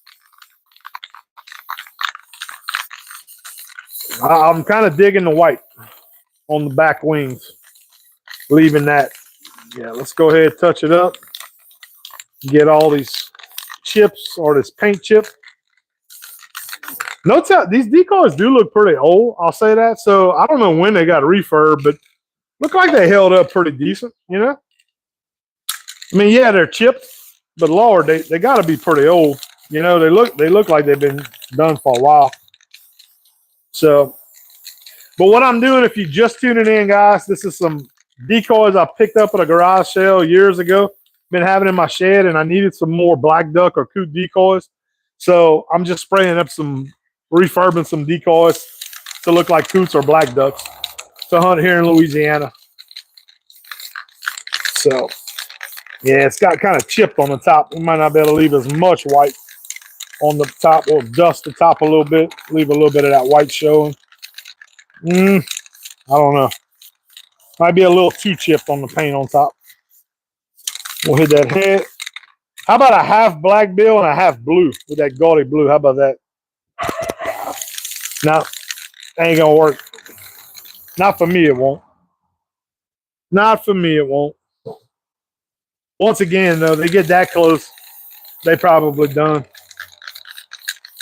I'm kind of digging the white on the back wings. Leaving that. Yeah, let's go ahead and touch it up. Get all these chips or this paint chip. Notice how these decoys do look pretty old. I'll say that. So I don't know when they got refurb, but look like they held up pretty decent, you know? I mean, yeah, they're chipped, but Lord, they got to be pretty old. You know, they look like they've been done for a while. So, but what I'm doing, if you're just tuning in, guys, this is some decoys I picked up at a garage sale years ago. Been having in my shed, and I needed some more black duck or coot decoys. So I'm just spraying up refurbing some decoys to look like coots or black ducks to hunt here in Louisiana. So, yeah, it's got kind of chipped on the top. We might not be able to leave as much white on the top. We'll dust the top a little bit, leave a little bit of that white showing. I don't know. Might be a little too chipped on the paint on top. We'll hit that head. How about a half black bill and a half blue with that gaudy blue? How about that? No, ain't gonna work. Not for me, it won't. Not for me, it won't. Once again, though, they get that close, they probably done.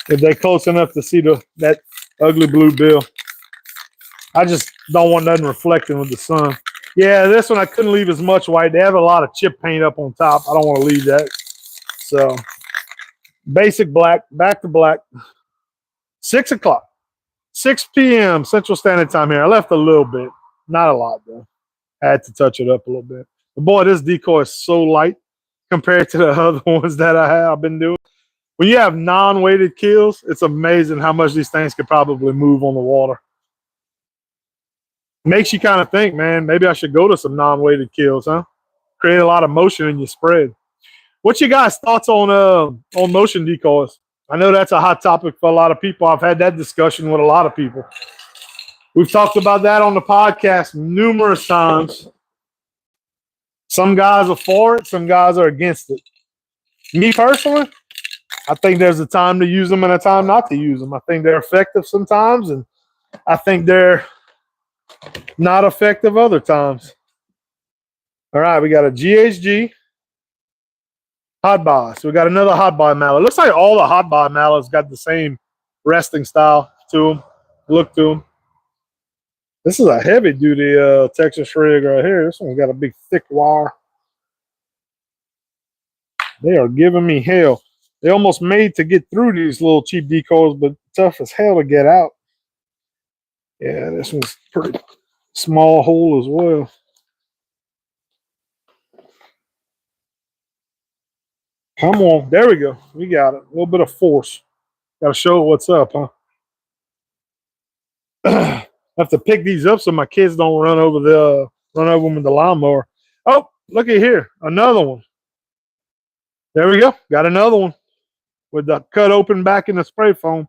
If they're close enough to see that ugly blue bill. I just don't want nothing reflecting with the sun. Yeah, this one I couldn't leave as much white. They have a lot of chip paint up on top. I don't want to leave that. So, basic black, back to black. 6 o'clock. 6 p.m. Central Standard Time here. I left a little bit. Not a lot, though. I had to touch it up a little bit. But boy, this decoy is so light compared to the other ones that I've been doing. When you have non-weighted kills, it's amazing how much these things could probably move on the water. Makes you kind of think, man, maybe I should go to some non-weighted kills, huh? Create a lot of motion in your spread. What's your guys' thoughts on motion decoys? I know that's a hot topic for a lot of people. I've had that discussion with a lot of people. We've talked about that on the podcast numerous times. Some guys are for it, some guys are against it. Me personally, I think there's a time to use them and a time not to use them. I think they're effective sometimes, and I think they're not effective other times. All right, we got a GHG hot buy. So we got another hot buy mallet. Looks like all the hot buy mallets got the same resting style to them, look to them. This is a heavy duty Texas rig right here. This one's got a big thick wire. They are giving me hell. They almost made to get through these little cheap decoys, but tough as hell to get out. Yeah, this one's pretty small hole as well. Come on. There we go. We got it. A little bit of force. Got to show what's up, huh? I have to pick these up so my kids don't run over them with the lawnmower. Oh, look at here. Another one. There we go. Got another one with the cut open back in the spray foam.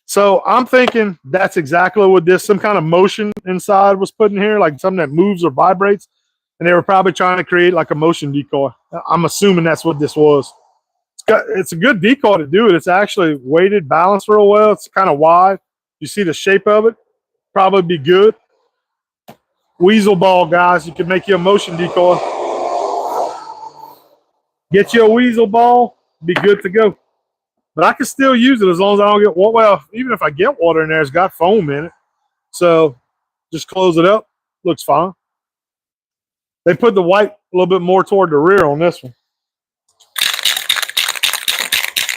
So I'm thinking that's exactly what some kind of motion inside was put in here, like something that moves or vibrates. And they were probably trying to create like a motion decoy. I'm assuming that's what this was. It's a good decoy to do it. It's actually weighted, balanced real well. It's kind of wide. You see the shape of it? Probably be good. Weasel ball, guys. You can make you a motion decoy. Get you a weasel ball, be good to go. But I can still use it as long as I don't get water. Well, even if I get water in there, it's got foam in it. So just close it up. Looks fine. They put the white a little bit more toward the rear on this one.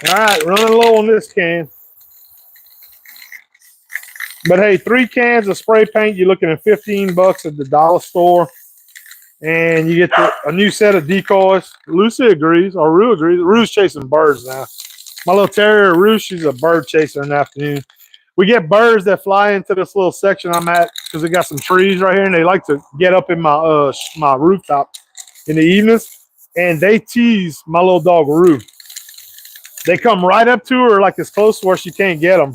All right, running low on this can. But hey, 3 cans of spray paint, you're looking at $15 at the dollar store. And you get a new set of decoys. Lucy agrees, or Rue agrees. Rue's chasing birds now. My little terrier Ruth, she's a bird chaser in the afternoon. We get birds that fly into this little section I'm at because we got some trees right here, and they like to get up in my my rooftop in the evenings, and they tease my little dog Ruth. They come right up to her like as close to where she can't get them.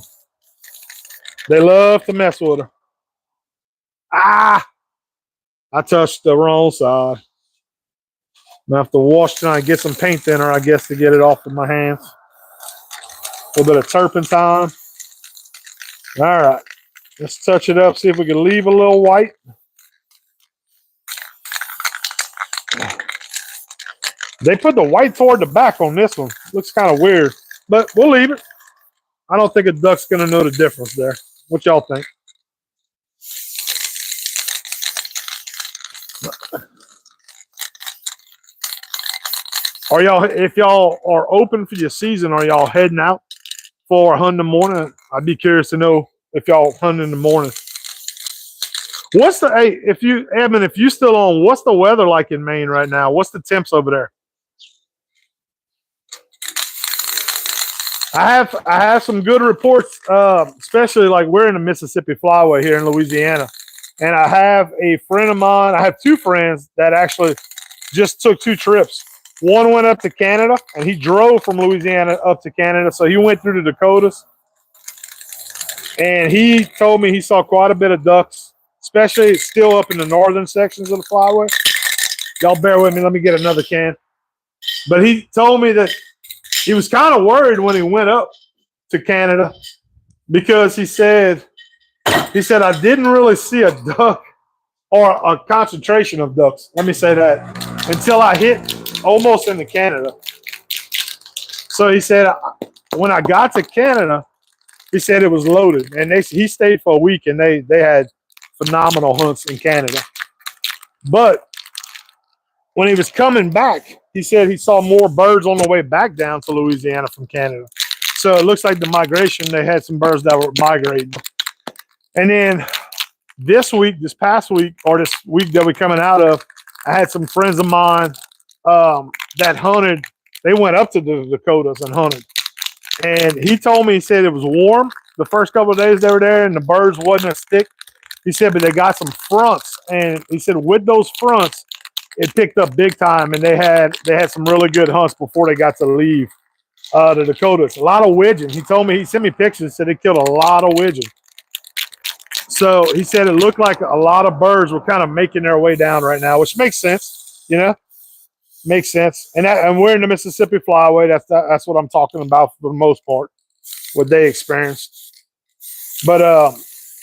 They love to mess with her. Ah! I touched the wrong side. I'm gonna have to wash tonight and get some paint thinner, I guess, to get it off of my hands. A little bit of turpentine. All right, let's touch it up, see if we can leave a little white. They put the white toward the back on this one. Looks kind of weird, but we'll leave it. I don't think a duck's gonna know the difference there. What y'all think? Are y'all, if y'all are open for your season, are y'all heading out for a hunt in the morning? I'd be curious to know if y'all hunt in the morning. What's the, hey, if you, Edmund, if you still on, what's the weather like in Maine right now? What's the temps over there? I have some good reports, especially like we're in the Mississippi Flyway here in Louisiana. And I have a friend of mine, I have two friends that actually just took 2 trips. One went up to Canada, and he drove from Louisiana up to Canada. So he went through the Dakotas. And he told me he saw quite a bit of ducks, especially still up in the northern sections of the Flyway. Y'all bear with me. Let me get another can. But he told me that he was kind of worried when he went up to Canada because he said, I didn't really see a duck or a concentration of ducks. Let me say that until I hit almost into Canada. So he said, when I got to Canada, he said it was loaded, and he stayed for a week, and they had phenomenal hunts in Canada. But when he was coming back, he said he saw more birds on the way back down to Louisiana from Canada. So it looks like the migration, they had some birds that were migrating. And then this past week, or this week that we're coming out of, I had some friends of mine that hunted. They went up to the Dakotas and hunted. And he told me, he said it was warm the first couple of days they were there, and the birds wasn't as thick. He said, but they got some fronts. And he said with those fronts, it picked up big time, and they had some really good hunts before they got to leave the Dakotas. A lot of widgeon. He told me, he sent me pictures, said they killed a lot of widgeon. So he said it looked like a lot of birds were kind of making their way down right now, which makes sense, you know, makes sense. And we're in the Mississippi Flyway. That's what I'm talking about for the most part, what they experienced. But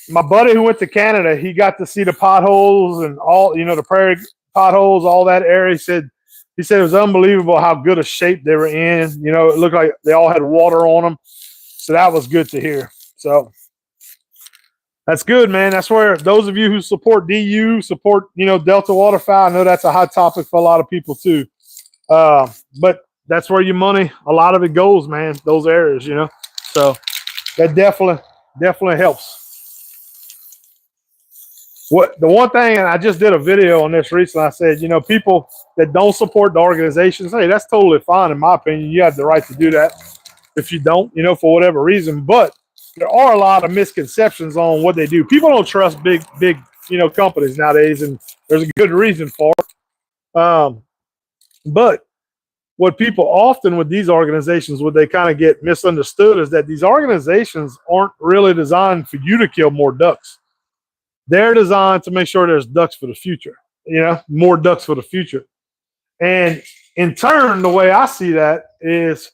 my buddy who went to Canada, he got to see the potholes and all, you know, the prairie potholes, all that area. He said it was unbelievable how good a shape they were in. You know, it looked like they all had water on them. So that was good to hear. So that's good, man. That's where those of you who support DU, support, you know, Delta Waterfowl, I know that's a hot topic for a lot of people too. But that's where your money, a lot of it goes, man, those areas, you know. So that definitely helps. The one thing, and I just did a video on this recently, I said, you know, people that don't support the organizations, hey, that's totally fine in my opinion. You have the right to do that if you don't, you know, for whatever reason. But there are a lot of misconceptions on what they do. People don't trust big, you know, companies nowadays, and there's a good reason for it. But what people often with these organizations, what they kind of get misunderstood is that these organizations aren't really designed for you to kill more ducks. They're designed to make sure there's ducks for the future, you know, more ducks for the future. And in turn, the way I see that is,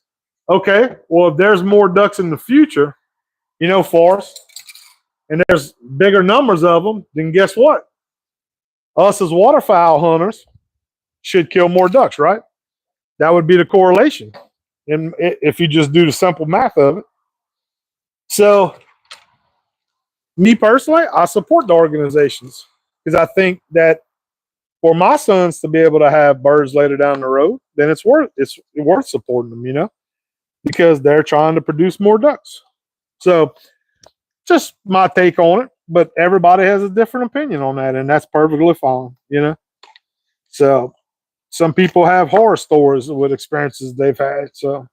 okay, well, if there's more ducks in the future, you know, for us, and there's bigger numbers of them, then guess what? Us as waterfowl hunters should kill more ducks, right? That would be the correlation, and if you just do the simple math of it. So me personally, I support the organizations because I think that for my sons to be able to have birds later down the road, then it's worth supporting them, you know, because they're trying to produce more ducks. So just my take on it, but everybody has a different opinion on that, and that's perfectly fine, you know. So some people have horror stories with experiences they've had. So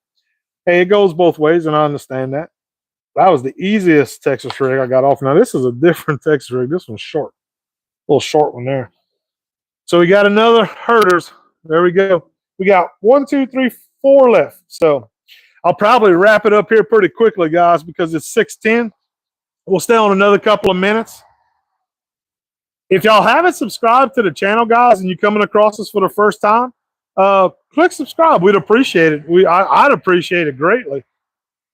Hey, it goes both ways, and I understand that. That was the easiest Texas rig I got off. Now this is a different Texas rig. This one's short, a little short one there. So we got another herders. There we go. We got 1, 2, 3, 4 left. So I'll probably wrap it up here pretty quickly, guys, because it's 6:10. We'll stay on another couple of minutes. If y'all haven't subscribed to the channel, guys, and you're coming across us for the first time, click subscribe. We'd appreciate it. I'd appreciate it greatly.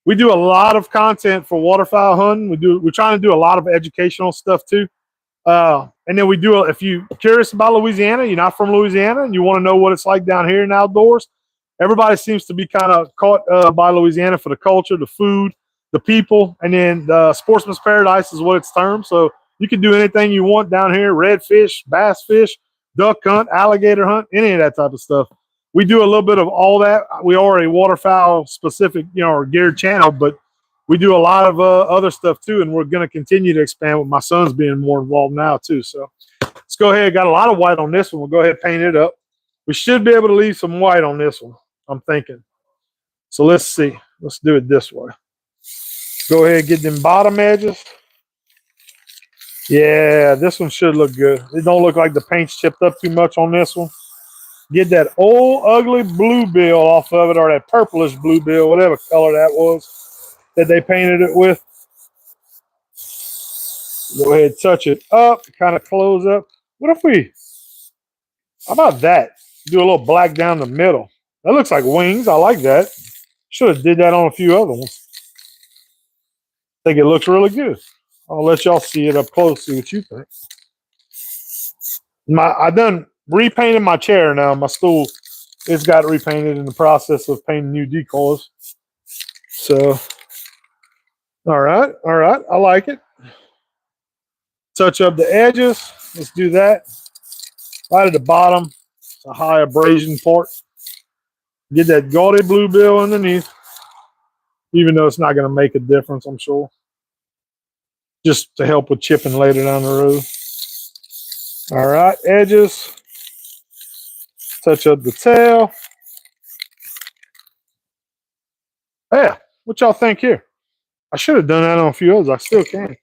We do a lot of content for waterfowl hunting. We're trying to do a lot of educational stuff too. And then we do, if you're curious about Louisiana, you're not from Louisiana, and you want to know what it's like down here in outdoors, everybody seems to be kind of caught by Louisiana for the culture, the food, the people, and then the sportsman's paradise is what it's termed. So you can do anything you want down here: redfish, bass fish, duck hunt, alligator hunt, any of that type of stuff. We do a little bit of all that. We are a waterfowl specific, or geared channel, but we do a lot of other stuff too, and we're going to continue to expand with my son's being more involved now too. So let's go ahead. Got a lot of white on this one. We'll go ahead and paint it up. We should be able to leave some white on this one, I'm thinking. So let's see. Let's do it this way. Go ahead and get them bottom edges. Yeah, this one should look good. It don't look like the paint's chipped up too much on this one. Get that old ugly blue bill off of it, or that purplish blue bill, whatever color that was that they painted it with. Go ahead, touch it up, kind of close up. What if we, how about that? Do a little black down the middle. That looks like wings. I like that. Should have did that on a few other ones. I think it looks really good. I'll let y'all see it up close, see what you think. I done repainted my chair now. My stool, it's got repainted in the process of painting new decoys. So, all right. I like it. Touch up the edges. Let's do that. Right at the bottom, a high abrasion part. Get that gaudy blue bill underneath, even though it's not going to make a difference, I'm sure. Just to help with chipping later down the road. All right, edges. Touch up the tail. Yeah, what y'all think here? I should have done that on a few others. I still can.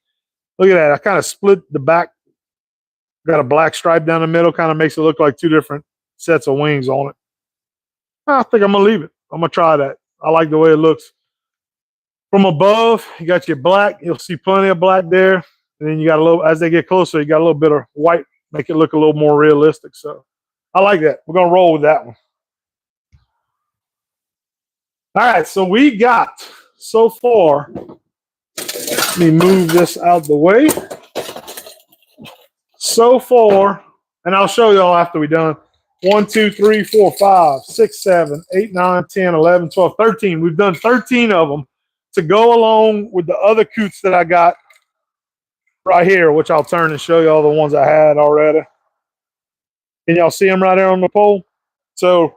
Look at that. I kind of split the back. Got a black stripe down the middle. Kind of makes it look like two different sets of wings on it. I think I'm going to leave it. I'm going to try that. I like the way it looks. From above, you got your black. You'll see plenty of black there. And then you got a little, as they get closer, you got a little bit of white. Make it look a little more realistic. So I like that. We're going to roll with that one. All right. So we got so far, let me move this out the way. So far, and I'll show y'all after we're done. 1, 2, 3, 4, 5, 6, 7, 8, 9, 10, 11, 12, 13. We've done 13 of them to go along with the other coots that I got right here, which I'll turn and show y'all the ones I had already. Can y'all see them right there on the pole? So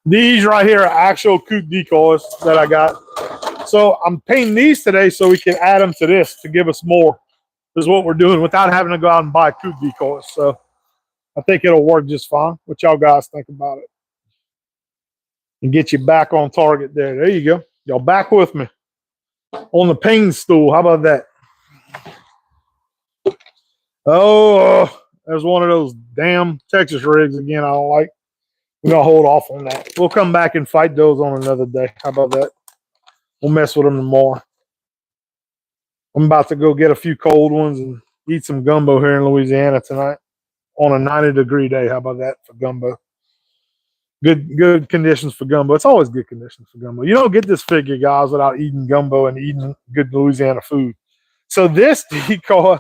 these right here are actual coot decoys that I got. So I'm painting these today so we can add them to this to give us more. This is what we're doing without having to go out and buy coot decoys. So I think it'll work just fine. What y'all guys think about it? And get you back on target there. There you go. Y'all back with me on the painting stool. How about that? Oh, there's one of those damn Texas rigs again I don't like. We're going to hold off on that. We'll come back and fight those on another day. How about that? We'll mess with them tomorrow. I'm about to go get a few cold ones and eat some gumbo here in Louisiana tonight on a 90-degree day. How about that for gumbo? Good conditions for gumbo. It's always good conditions for gumbo. You don't get this figure, guys, without eating gumbo and eating good Louisiana food. So this decoy,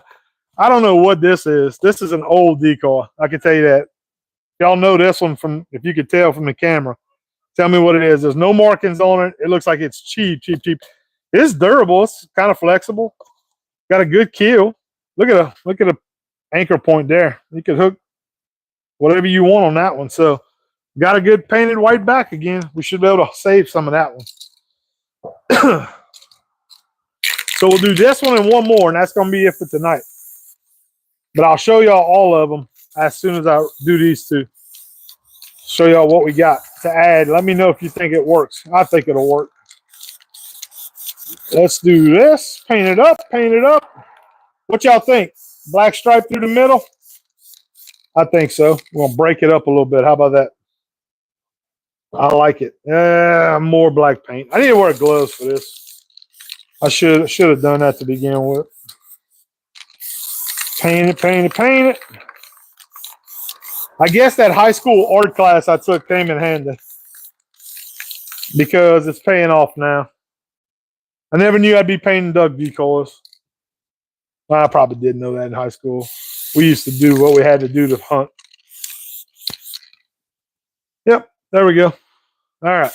I don't know what this is. This is an old decoy. I can tell you that. Y'all know this one from, if you could tell from the camera. Tell me what it is. There's no markings on it. It looks like it's cheap. It's durable. It's kind of flexible. Got a good keel. Look at a anchor point there. You could hook whatever you want on that one. So got a good painted white back again. We should be able to save some of that one. So we'll do this one and one more, and that's going to be it for tonight. But I'll show y'all all of them as soon as I do these two. show y'all what we got to add. Let me know if you think it works. I think it'll work. Let's do this. Paint it up. Paint it up. What y'all think? Black stripe through the middle? I think so. We're gonna break it up a little bit. How about that? I like it. More black paint. I need to wear gloves for this. I should have done that to begin with. Paint it, paint it, paint it. I guess that high school art class I took came in handy because it's paying off now. I never knew I'd be painting duck decoys. Well, I probably didn't know that in high school. We used to do what we had to do to hunt. Yep, there we go. All right.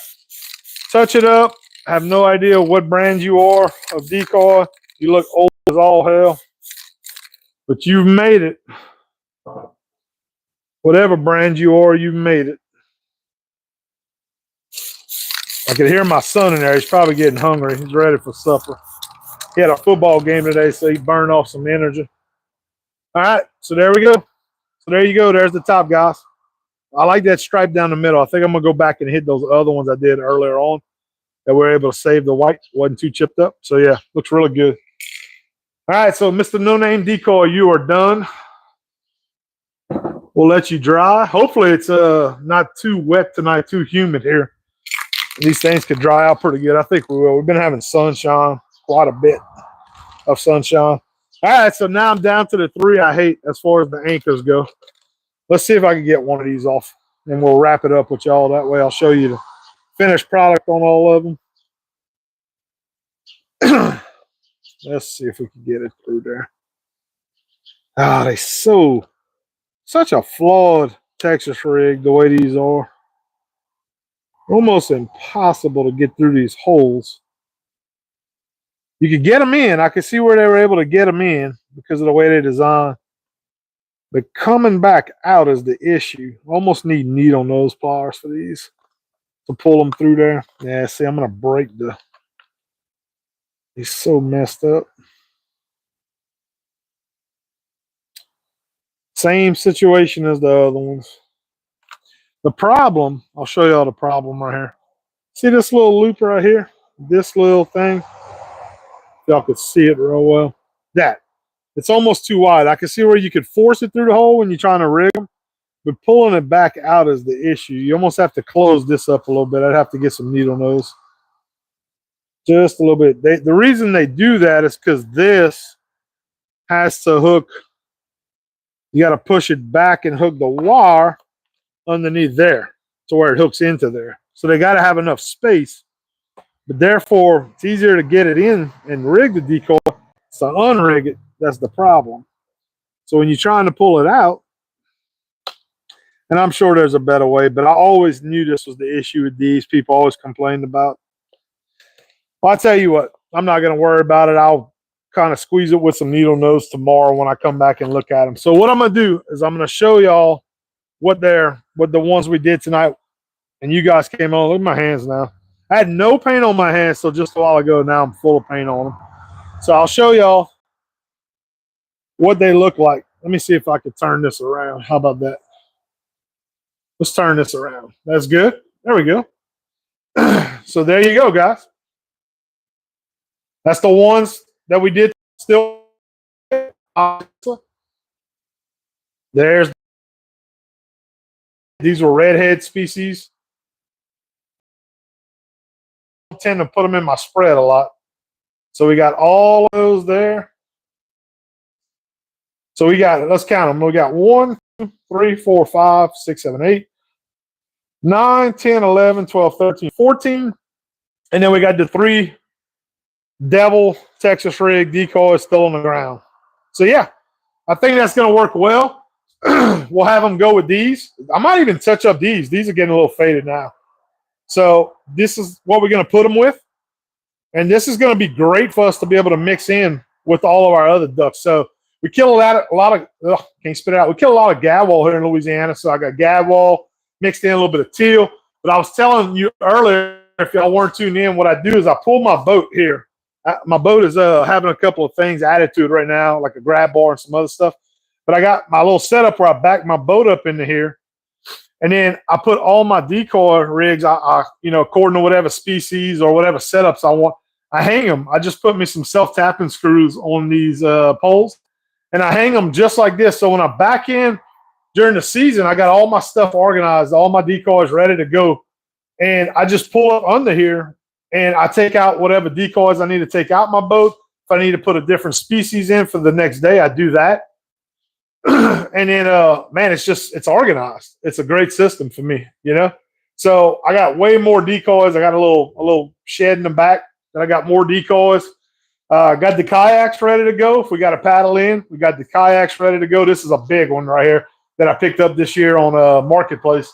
Touch it up. I have no idea what brand you are of decoy. You look old as all hell. But you've made it. Whatever brand you are, you've made it. I could hear my son in there. He's probably getting hungry. He's ready for supper. He had a football game today, so he burned off some energy. All right, so there we go. So there you go. There's the top, guys. I like that stripe down the middle. I think I'm going to go back and hit those other ones I did earlier on that we were able to save the white. Wasn't too chipped up. So, yeah, looks really good. All right, so Mr. No Name Decoy, you are done. We'll let you dry. Hopefully it's not too wet tonight, too humid here. These things could dry out pretty good. I think we will. We've been having sunshine, quite a bit of sunshine. All right, so now I'm down to the 3 I hate as far as the anchors go. Let's see if I can get one of these off, and we'll wrap it up with y'all. That way I'll show you the finished product on all of them. Let's see if we can get it through there. Ah, they such a flawed Texas rig the way these are. Almost impossible to get through these holes. You could get them in. I could see where they were able to get them in because of the way they designed. But coming back out is the issue. Almost need needle nose pliers for these to pull them through there. Yeah, see, I'm going to break the... He's so messed up. Same situation as the other ones. The problem, I'll show y'all the problem right here. See this little loop right here? This little thing? Y'all could see it real well. That. It's almost too wide. I can see where you could force it through the hole when you're trying to rig them, but pulling it back out is the issue. You almost have to close this up a little bit. I'd have to get some needle nose. Just a little bit. The reason they do that is because this has to hook. You got to push it back and hook the wire underneath there to where it hooks into there. So they got to have enough space. But therefore, it's easier to get it in and rig the decoy. So unrig it, that's the problem. So when you're trying to pull it out, and I'm sure there's a better way, but I always knew this was the issue with these. People always complained about. Well, I'll tell you what, I'm not going to worry about it. I'll kind of squeeze it with some needle nose tomorrow when I come back and look at them. So what I'm going to do is I'm going to show y'all what the ones we did tonight. And you guys came on. Look at my hands now. I had no paint on my hands till just a while ago. Now I'm full of paint on them. So I'll show y'all what they look like. Let me see if I can turn this around. How about that? Let's turn this around. That's good. There we go. So there you go, guys. That's the ones that we did still. There's these were redhead species. I tend to put them in my spread a lot. So we got all of those there. So we got, let's count them. We got 1, 2, 3, 4, 5, 6, 7, 8, 9, 10, 11, 12, 13, 14. And then we got the 3 Devil Texas rig decoys still on the ground. So yeah, I think that's going to work well. We'll have them go with these. I might even touch up these. These are getting a little faded now. So this is what we're going to put them with. And this is going to be great for us to be able to mix in with all of our other ducks. So we kill a lot of can't spit it out. We kill a lot of gadwall here in Louisiana. So I got gadwall mixed in a little bit of teal. But I was telling you earlier, if y'all weren't tuned in, what I do is I pull my boat here. My boat is having a couple of things added to it right now, like a grab bar and some other stuff. But I got my little setup where I back my boat up into here. And then I put all my decoy rigs, according to whatever species or whatever setups I want, I hang them. I just put me some self-tapping screws on these poles, and I hang them just like this. So when I back in during the season, I got all my stuff organized, all my decoys ready to go. And I just pull up under here, and I take out whatever decoys I need to take out my boat. If I need to put a different species in for the next day, I do that. And then, man, it's organized. It's a great system for me, So I got way more decoys. I got a little shed in the back that I got more decoys. Got the kayaks ready to go. If we got to paddle in, we got the kayaks ready to go. This is a big one right here that I picked up this year on Marketplace.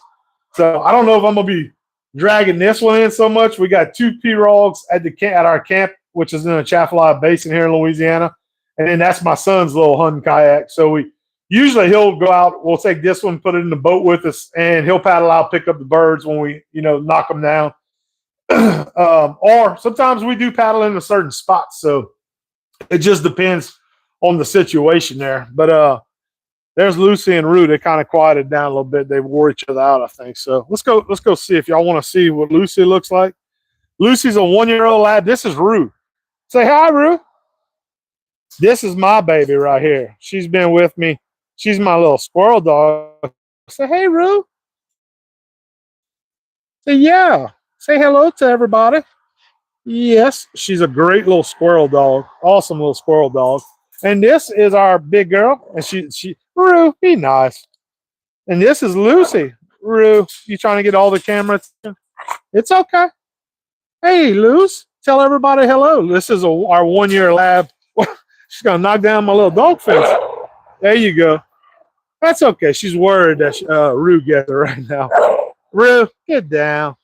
So I don't know if I'm going to be dragging this one in so much. We got 2 pirogues at our camp, which is in the Chaffalaya Basin here in Louisiana. And then that's my son's little hunting kayak. So usually he'll go out, we'll take this one, put it in the boat with us, and he'll paddle out, pick up the birds when we, knock them down. Or sometimes we do paddle in a certain spot. So it just depends on the situation there. But there's Lucy and Rue. They kind of quieted down a little bit. They wore each other out, I think. So let's go see if y'all want to see what Lucy looks like. Lucy's a 1-year-old lab. This is Rue. Say hi, Rue. This is my baby right here. She's been with me. She's my little squirrel dog. Say hey, Rue. Say yeah. Say hello to everybody. Yes, she's a great little squirrel dog. Awesome little squirrel dog. And this is our big girl. And she Rue, be nice. And this is Lucy. Rue, you trying to get all the camera attention? It's okay. Hey, Luce, tell everybody hello. This is our 1-year lab. She's going to knock down my little dog fence. There you go. That's okay. She's worried that Rue gets her right now. Rue, get down.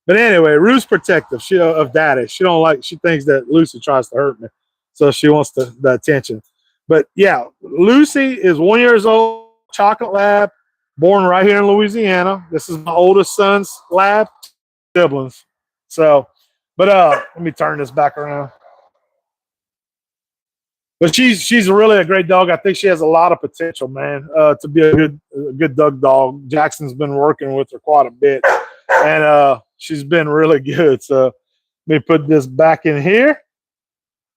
But anyway, Rue's protective of Daddy. She thinks that Lucy tries to hurt me. So she wants the attention. But yeah, Lucy is 1 year old, chocolate lab, born right here in Louisiana. This is my oldest son's lab, siblings. So, but let me turn this back around. But she's really a great dog. I think she has a lot of potential, man, to be a good dog. Jackson's been working with her quite a bit, and she's been really good. So let me put this back in here.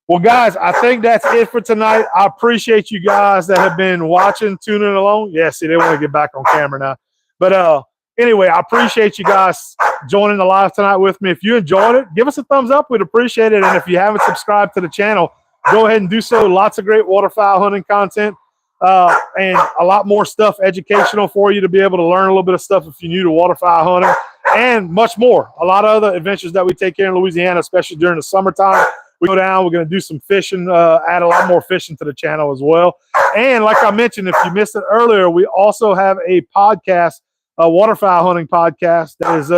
Well, guys, I think that's it for tonight. I appreciate you guys that have been watching, tuning along. Yeah, see, they want to get back on camera now. But anyway, I appreciate you guys joining the live tonight with me. If you enjoyed it, give us a thumbs up. We'd appreciate it. And if you haven't subscribed to the channel, go ahead and do so. Lots of great waterfowl hunting content and a lot more stuff educational for you to be able to learn a little bit of stuff if you're new to waterfowl hunting and much more. A lot of other adventures that we take here in Louisiana, especially during the summertime. We go down, we're going to do some fishing, add a lot more fishing to the channel as well. And like I mentioned, if you missed it earlier, we also have a podcast, a waterfowl hunting podcast that has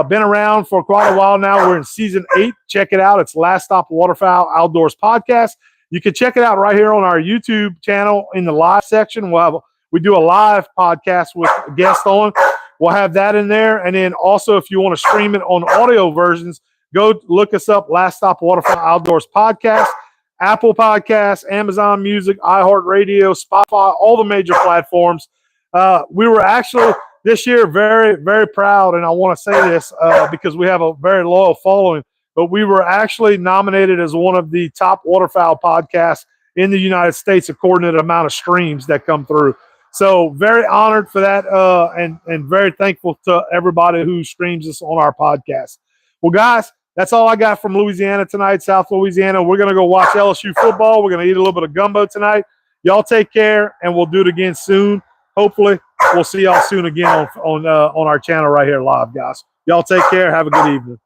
been around for quite a while now. We're in season 8. Check it out. It's Last Stop Waterfowl Outdoors Podcast. You can check it out right here on our YouTube channel in the live section. We do a live podcast with guests on. We'll have that in there. And then also, if you want to stream it on audio versions, go look us up, Last Stop Waterfowl Outdoors Podcast, Apple Podcasts, Amazon Music, iHeartRadio, Spotify, all the major platforms. We were actually this year very, very proud, and I want to say this because we have a very loyal following, but we were actually nominated as one of the top waterfowl podcasts in the United States according to the amount of streams that come through. So very honored for that and very thankful to everybody who streams us on our podcast. Well, guys, that's all I got from Louisiana tonight, South Louisiana. We're going to go watch LSU football. We're going to eat a little bit of gumbo tonight. Y'all take care, and we'll do it again soon. Hopefully, we'll see y'all soon again on our channel right here live, guys. Y'all take care. Have a good evening.